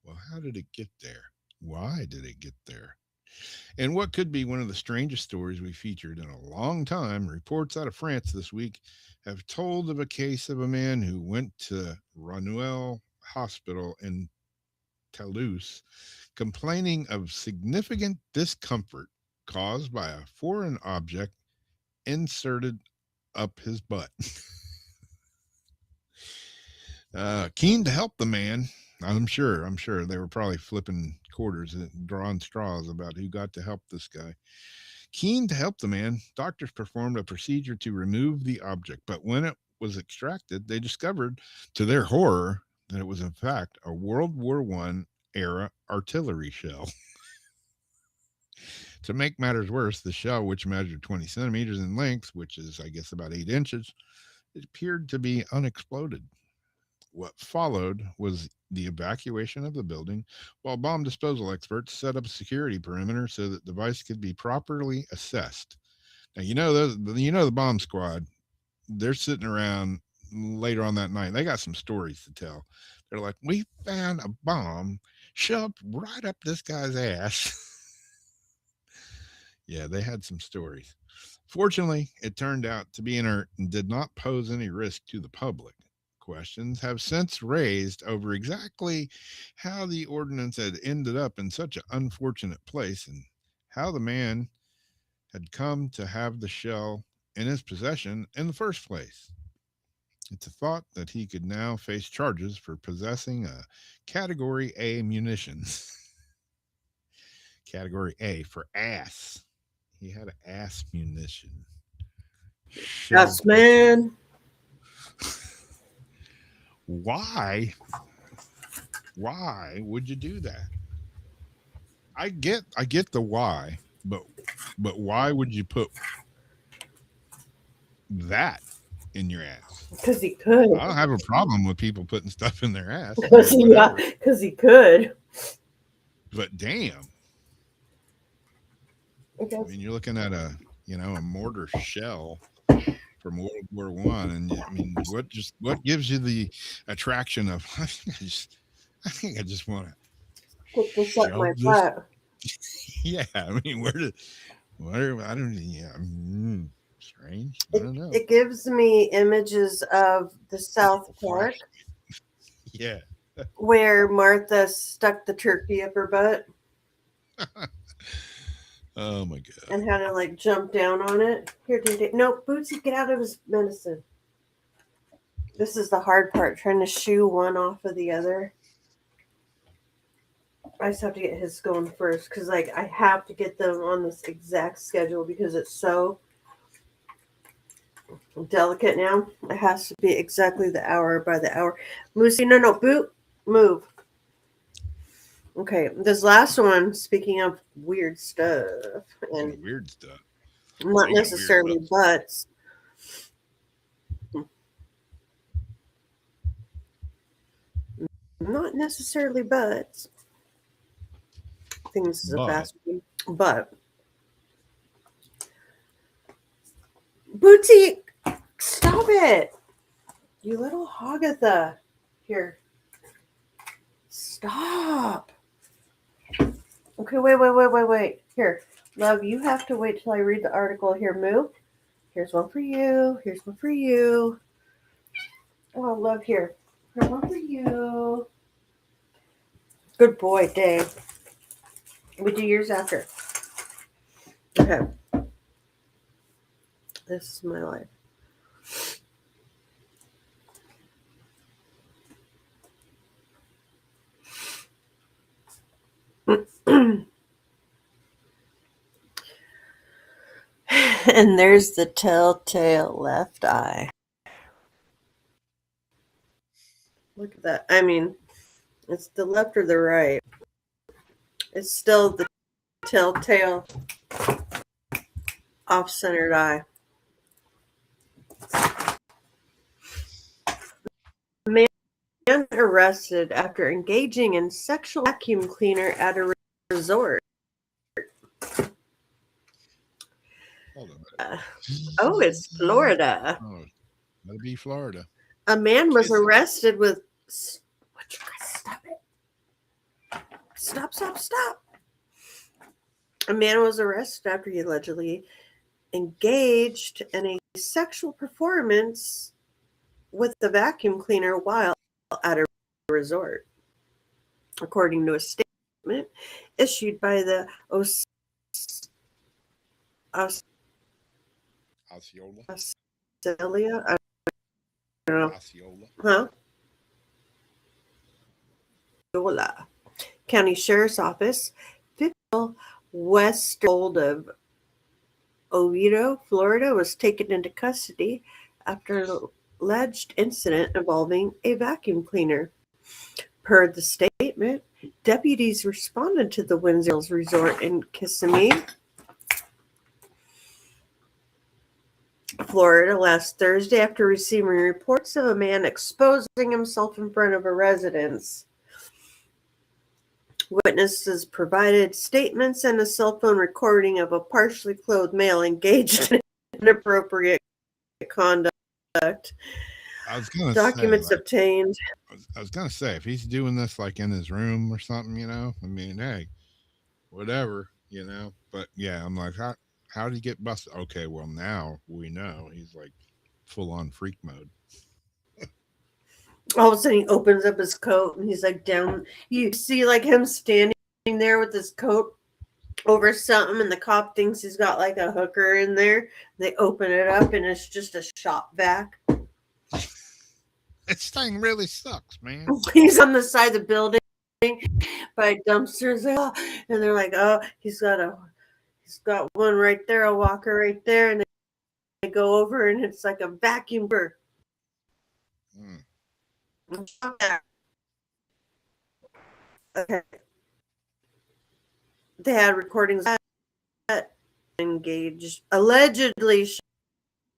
Well, how did it get there? Why did it get there? And what could be one of the strangest stories we featured in a long time, reports out of France this week have told of a case of a man who went to Ranuel Hospital in Toulouse complaining of significant discomfort caused by a foreign object inserted up his butt. Keen to help the man, I'm sure they were probably flipping quarters and drawing straws about who got to help this guy. Keen to help the man, doctors performed a procedure to remove the object, but when it was extracted, they discovered, to their horror, that it was in fact a World War I era artillery shell. To make matters worse, the shell, which measured 20 centimeters in length, which is, I guess, about 8 inches, it appeared to be unexploded. What followed was the evacuation of the building, while bomb disposal experts set up a security perimeter so that the device could be properly assessed. Now, the bomb squad, they're sitting around later on that night. They got some stories to tell. They're like, we found a bomb shoved right up this guy's ass. Yeah, they had some stories. Fortunately, it turned out to be inert and did not pose any risk to the public. Questions have since raised over exactly how the ordinance had ended up in such an unfortunate place and how the man had come to have the shell in his possession in the first place. It's a thought that he could now face charges for possessing a Category A munitions. Category A for ass. He had an ass munition. Yes, man. Why would you do that? I get the why, but why would you put that in your ass? Because he could. I don't have a problem with people putting stuff in their ass. Because he could. But damn. I mean, you're looking at a mortar shell from World War I, and I mean, what gives you the attraction of? I think I just want to put this up my butt. Yeah, I mean, I don't. Yeah, strange. I don't know. It gives me images of the South Park. Yeah. Where Martha stuck the turkey up her butt. Oh my god! And had to like jump down on it. Here, no, Bootsy, get out of his medicine. This is the hard part, trying to shoo one off of the other. I just have to get his going first because, like, I have to get them on this exact schedule because it's so delicate now. It has to be exactly the hour by the hour. Moosey, no, Boot, move. Okay, this last one, speaking of weird stuff, and weird stuff, not necessarily butts. Not necessarily butts. I think this is a fast one. But Bootsy, stop it. You little Hogatha. Here. Stop. Okay, wait. Here. Love, you have to wait till I read the article. Here, move. Here's one for you. Here's one for you. Oh, love, here. Here's one for you. Good boy, Dave. We do yours after. Okay. This is my life. And there's the telltale left eye. Look at that. I mean, it's the left or the right. It's still the telltale off-centered eye. Man arrested after engaging in sexual vacuum cleaner at a resort. It's Florida. Oh, that'll be Florida. A man was arrested with. What you guys stop it? Stop. A man was arrested after he allegedly engaged in a sexual performance with the vacuum cleaner while at a resort, according to a statement issued by the Osceola. I don't know. Osceola. Huh? Osceola County Sheriff's Office, 50 west of Oviedo, Florida, was taken into custody after an alleged incident involving a vacuum cleaner. Per the statement, deputies responded to the Windsor Hills Resort in Kissimmee, Florida, last Thursday after receiving reports of a man exposing himself in front of a residence. Witnesses provided statements and a cell phone recording of a partially clothed male engaged in inappropriate conduct. I was gonna Documents say, like, obtained. I was gonna say, if he's doing this like in his room or something, I mean, hey, whatever, But yeah, I'm like, how did he get busted? Okay, well now we know he's like full on freak mode. All of a sudden he opens up his coat and he's like down. You see like him standing there with his coat over something, and the cop thinks he's got like a hooker in there. They open it up and it's just a shop vac. This thing really sucks, man. He's on the side of the building by dumpsters, and they're like, "Oh, he's got one right there, a walker right there," and they go over and it's like a vacuum burr. Okay. They had recordings that allegedly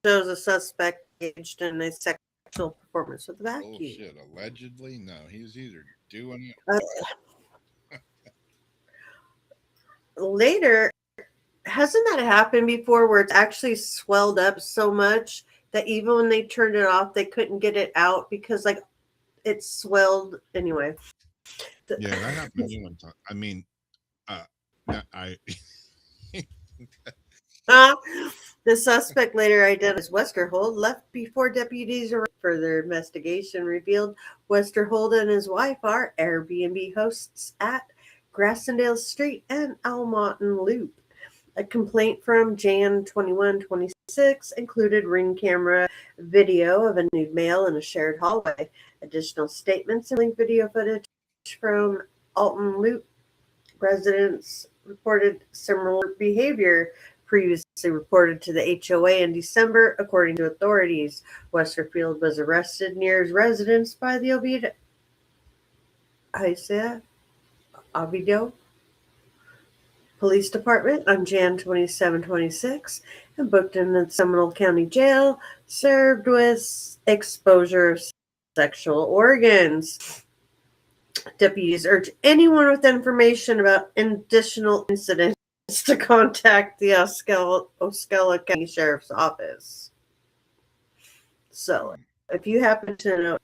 shows a suspect engaged in a sexual performance with a vacuum. Bullshit. Allegedly? No, he was either doing it. Later, hasn't that happened before where it's actually swelled up so much that even when they turned it off, they couldn't get it out because like it swelled anyway? Yeah, that happened to me one time. I mean, the suspect, later identified as Westerhold, left before deputies arrived. Further investigation revealed Westerhold and his wife are Airbnb hosts at Grassendale Street and Almonton Loop. A complaint from Jan 2126 included ring camera video of a nude male in a shared hallway. Additional statements and link video footage from Alton Loop residents reported similar behavior previously reported to the HOA in December. According to authorities, Westerfield was arrested near his residence by the Oviedo Police Department on Jan 27-26 and booked in the Seminole County Jail, served with exposure of sexual organs. Deputies urge anyone with information about additional incidents to contact the Osceola County Sheriff's Office. So, if you happen to know,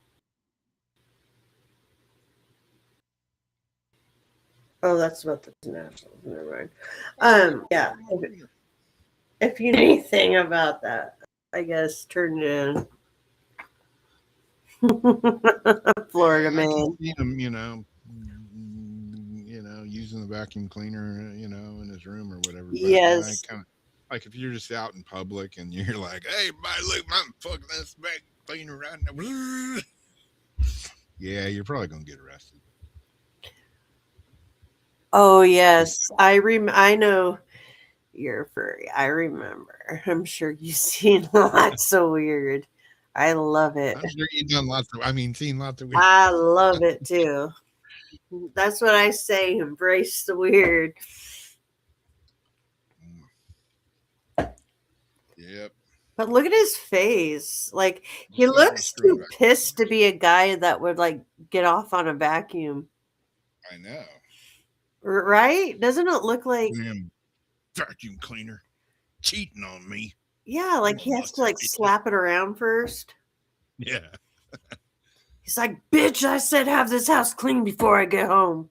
that's about the national. Never mind. Yeah. If you know anything about that, I guess turn it in. Florida man. I can see him, using the vacuum cleaner, in his room or whatever. But yes. Kind of like if you're just out in public and you're like, "Hey, buddy, look, I'm fucking this vacuum cleaner right now." Yeah, you're probably gonna get arrested. Oh yes, I know you're furry. I remember. I'm sure you've seen lots of weird. I love it. I'm sure you've done seen lots of weird. I love it too. That's what I say. Embrace the weird. Yep. But look at his face. Like he looks too pissed to be a guy that would like get off on a vacuum. I know. Right? Doesn't it look like vacuum cleaner cheating on me? Yeah, like he has to like slap it around first. Yeah. He's like, "Bitch, I said have this house clean before I get home."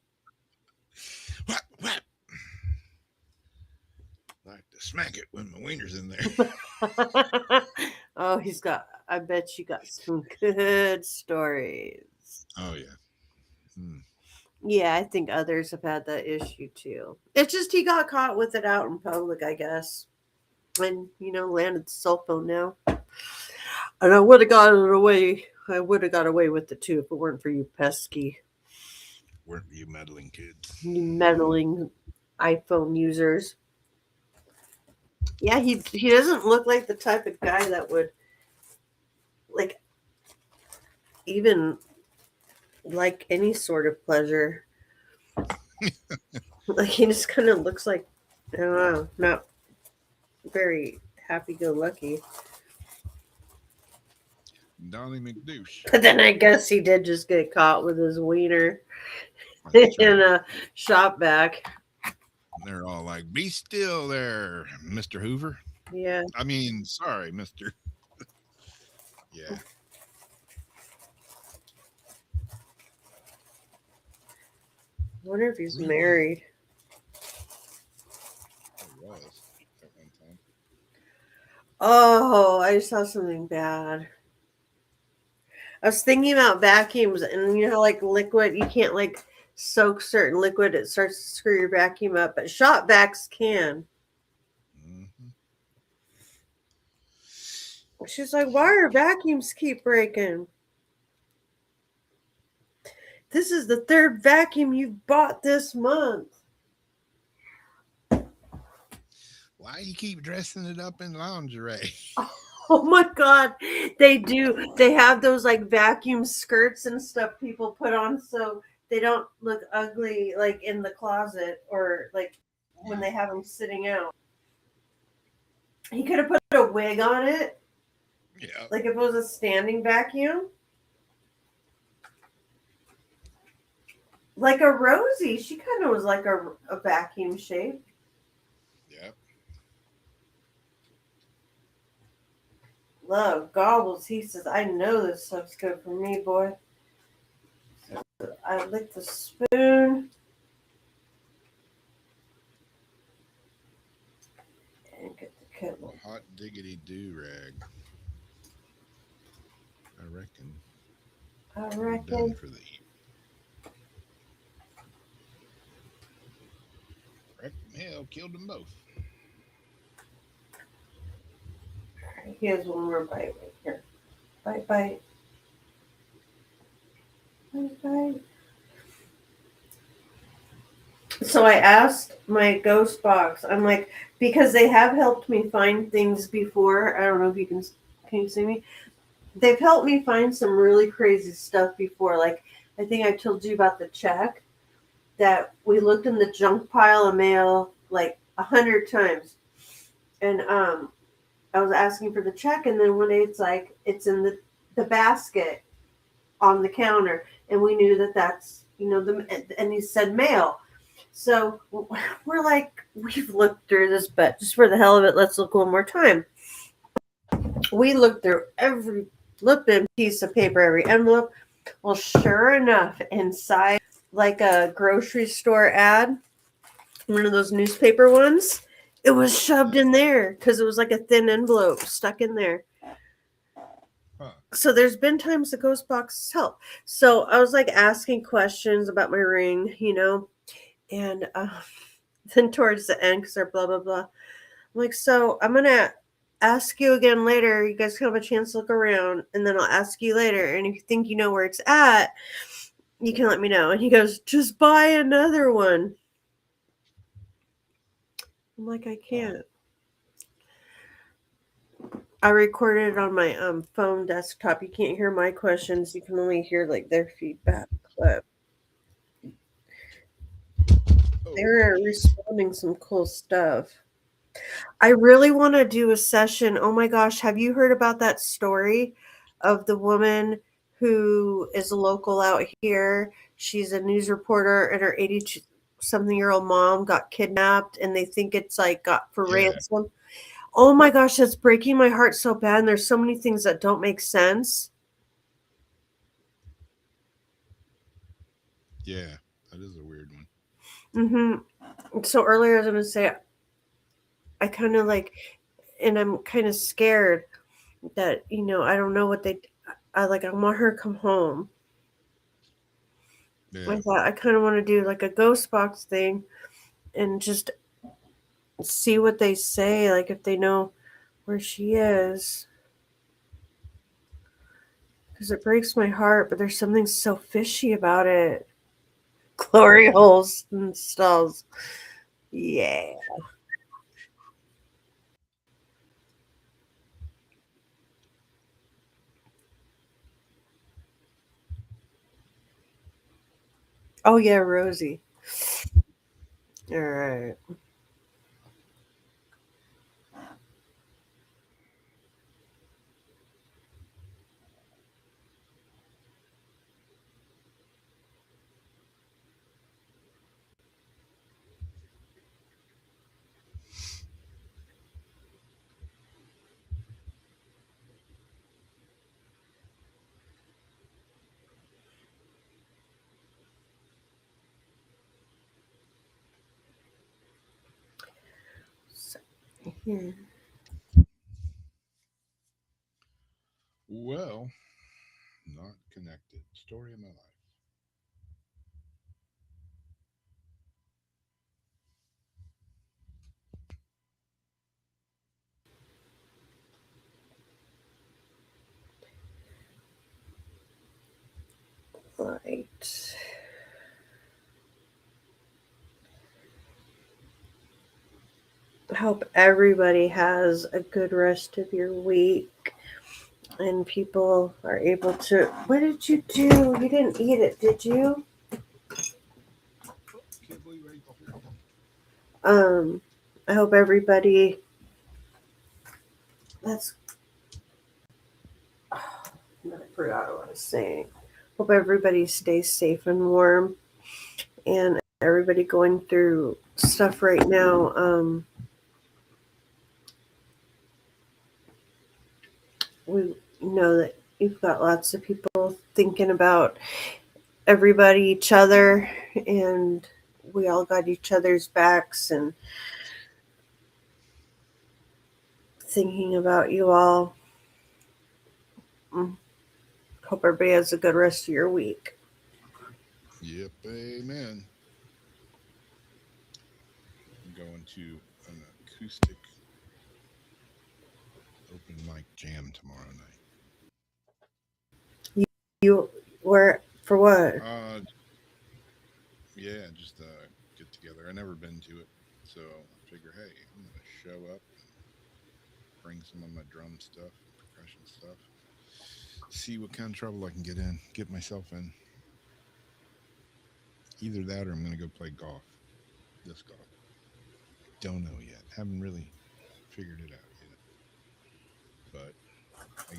What? I like to smack it when my wiener's in there. Oh, I bet you got some good stories. Oh, yeah. Yeah, I think others have had that issue too. It's just he got caught with it out in public, I guess. And, landed the cell phone now. And I would have got it away. I would have got away with it too if it weren't for you pesky Weren't you meddling kids? You meddling iPhone users. Yeah, he doesn't look like the type of guy that would like even like any sort of pleasure. Like he just kind of looks like, I don't know, not very happy-go-lucky. Donnie McDouche. But then I guess he did just get caught with his wiener That's in right. a shop vac. They're all like, "Be still there, Mr. Hoover." Yeah. I mean, sorry, Mr. Yeah. I wonder if he's Really? married. It was at one time. Oh, I saw something bad. I was thinking about vacuums, and you know, like liquid, you can't like soak certain liquid; it starts to screw your vacuum up. But shop vacs can. Mhm. She's like, "Why are vacuums keep breaking? This is the third vacuum you've bought this month." Why you keep dressing it up in lingerie? Oh my god, they do. They have those like vacuum skirts and stuff people put on so they don't look ugly like in the closet or like when they have them sitting out. He could have put a wig on it, Yeah. like if it was a standing vacuum. Like a Rosie. She kind of was like a vacuum shape. Yep. Love gobbles. He says, I know this stuff's good for me, boy. I lick the spoon. And get the kibble. Hot diggity do rag. I reckon. I We're done reckon. for the evening. Hell, killed them both. Alright, here's one more bite right here. Bite, bite. Bite, bite. So I asked my ghost box, I'm like, because they have helped me find things before. I don't know if you can you see me? They've helped me find some really crazy stuff before. Like, I think I told you about the check that we looked in the junk pile of mail like 100 times. And I was asking for the check, and then one day it's like, it's in the basket on the counter. And we knew that that's, you know, and he said mail. So we're like, we've looked through this, but just for the hell of it, let's look one more time. We looked through every flipping piece of paper, every envelope. Well, sure enough, inside like a grocery store ad, one of those newspaper ones, it was shoved in there because it was like a thin envelope stuck in there. Huh. So there's been times the ghost boxes help. So I was like asking questions about my ring, you know, and then towards the end, because they're blah, blah, blah. I'm like, so I'm going to ask you again later. You guys can have a chance to look around, and then I'll ask you later. And if you think you know where it's at, you can let me know. And he goes, just buy another one. I'm like, I can't. I recorded it on my phone desktop. You can't hear my questions. You can only hear like their feedback. But they were responding some cool stuff. I really want to do a session. Oh my gosh, have you heard about that story of the woman who is a local out here? She's a news reporter, and her 80-something-year-old mom got kidnapped, and they think it's like got for ransom. Oh my gosh, that's breaking my heart so bad. And there's so many things that don't make sense. Yeah, that is a weird one. Mm-hmm. So earlier I was going to say, I kind of like, and I'm kind of scared that, you know, I don't know what I want her to come home. Yeah. I thought I kind of want to do like a ghost box thing and just see what they say, like if they know where she is. Because it breaks my heart, but there's something so fishy about it. Glory holes and stalls. Yeah. Oh yeah, Rosie. All right. So, here. Well, not connected. Story of my life. Right. I hope everybody has a good rest of your week and people are able to. What did you do? You didn't eat it, did you? Can't believe I ate the whole thing. I hope everybody. That's. I forgot what I was saying. Hope everybody stays safe and warm, and everybody going through stuff right now. We know that you've got lots of people thinking about everybody, each other, and we all got each other's backs and thinking about you all. Hope everybody has a good rest of your week. Yep, amen. I'm going to an acoustic open mic jam tomorrow night. You were for what? Yeah, just get together. I never been to it, so I figure, hey, I'm gonna show up and bring some of my drum stuff, percussion stuff, see what kind of trouble I can get myself in. Either that, or I'm gonna go play golf. Disc golf. Don't know yet. Haven't really figured it out yet. But I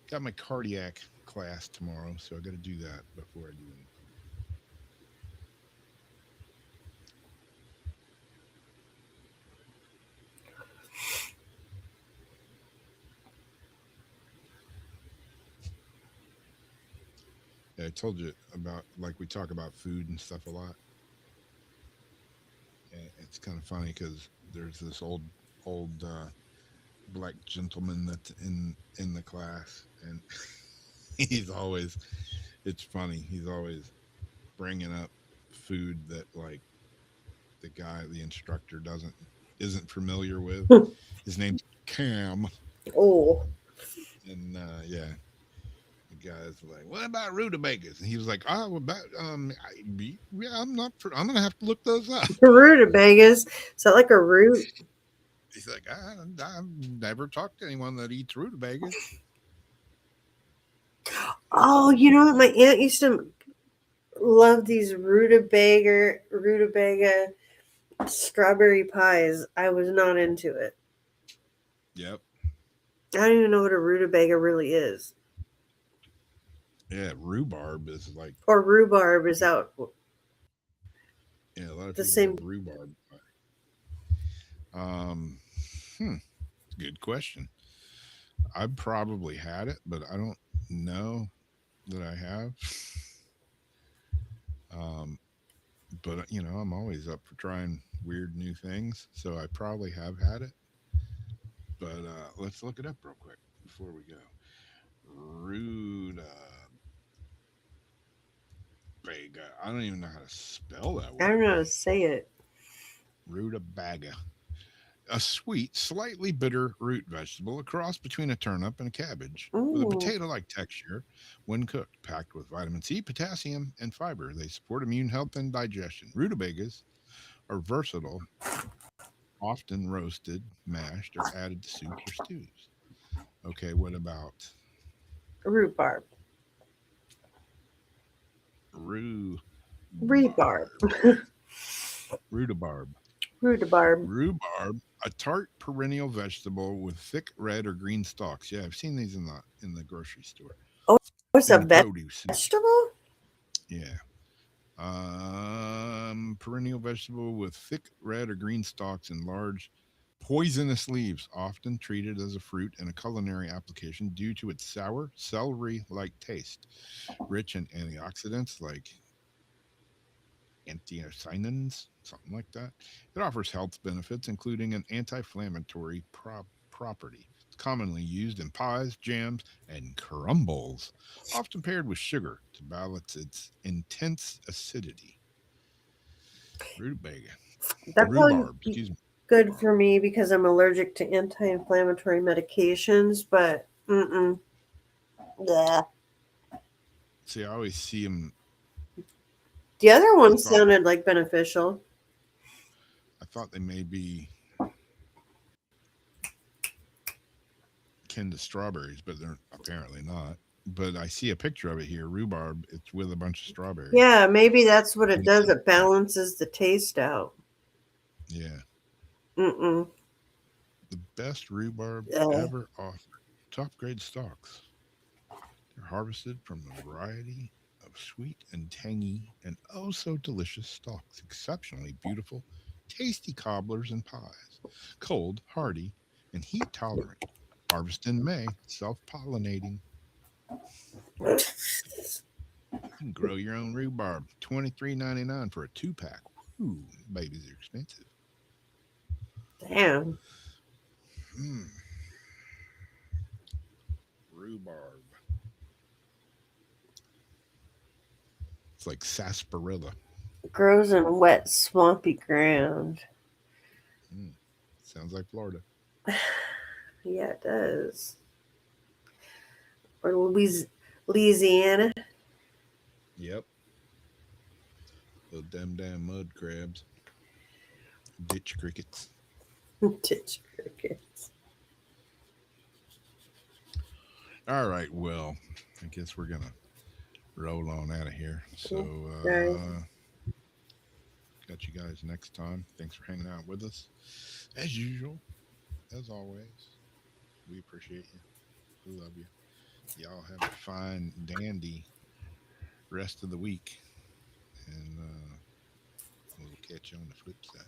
got my cardiac class tomorrow, so I got to do that before I do anything. Yeah, I told you about, like, we talk about food and stuff a lot. And it's kind of funny because there's this old black gentleman that's in the class, and he's always, it's funny, he's always bringing up food that, like, the instructor isn't familiar with. His name's Cam, Oh, and yeah, the guy's like, "What about rutabagas?" And he was like, "Oh, about yeah, I'm gonna have to look those up." rutabagas. Is that like a root? He's like, I've never talked to anyone that eats rutabagas. Oh, you know what? My aunt used to love these rutabaga strawberry pies. I was not into it. Yep. I don't even know what a rutabaga really is. Yeah, rhubarb is like, Or rhubarb is out yeah, a lot of the people same. have rhubarb. Um, hmm, good question. I've probably had it, but I don't know that I have. Um, but I'm always up for trying weird new things, so I probably have had it. But let's look it up real quick before we go. Rutabaga. I don't even know how to spell that I don't word. know how to say it. Rutabaga. a sweet, slightly bitter root vegetable, a cross between a turnip and a cabbage, with a Ooh. potato-like texture when cooked, packed with vitamin C, potassium, and fiber. They support immune health and digestion. Rutabagas are versatile, often roasted, mashed, or added to soups or stews. Okay, what about Rhubarb. rhubarb? Rhubarb. Rhubarb. Rhubarb. Rhubarb, a tart perennial vegetable with thick red or green stalks. Yeah, I've seen these in the grocery store. What's In a the produce. vegetable? Yeah. Perennial vegetable with thick red or green stalks and large poisonous leaves, often treated as a fruit in a culinary application due to its sour, celery-like taste, rich in antioxidants like anthocyanins, something like that. It offers health benefits, including an anti-inflammatory property. It's commonly used in pies, jams, and crumbles, often paired with sugar to balance its intense acidity. Rutabaga. That'd probably Rhubarb, be excuse me. good for me because I'm allergic to anti-inflammatory medications, but yeah. See, I always see them. The other one thought- sounded like beneficial. I thought they may be akin to strawberries, but they're apparently not. But I see a picture of it here. Rhubarb. It's with a bunch of strawberries. Yeah, maybe that's what it Makes does. sense. It balances the taste out. Yeah. Mm-mm. The best rhubarb Yeah. ever offered. Top grade stalks. They're harvested from a variety of sweet and tangy and oh so delicious stalks. Exceptionally beautiful, tasty cobblers and pies. Cold, hardy, and heat tolerant. Harvest in May, self pollinating. You can grow your own rhubarb. $23.99 for a 2-pack. Ooh, babies are expensive. Damn. Rhubarb. It's like sarsaparilla. Grows in wet, swampy ground. Sounds like Florida. Yeah, it does. Or Louisiana. Yep. Those damn mud crabs. Ditch crickets. Ditch crickets. All right, well, I guess we're gonna roll on out of here. So Right. got you guys next time. Thanks for hanging out with us. As usual, as always, we appreciate you. We love you. Y'all have a fine, dandy rest of the week. And we'll catch you on the flip side.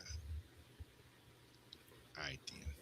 All right, then.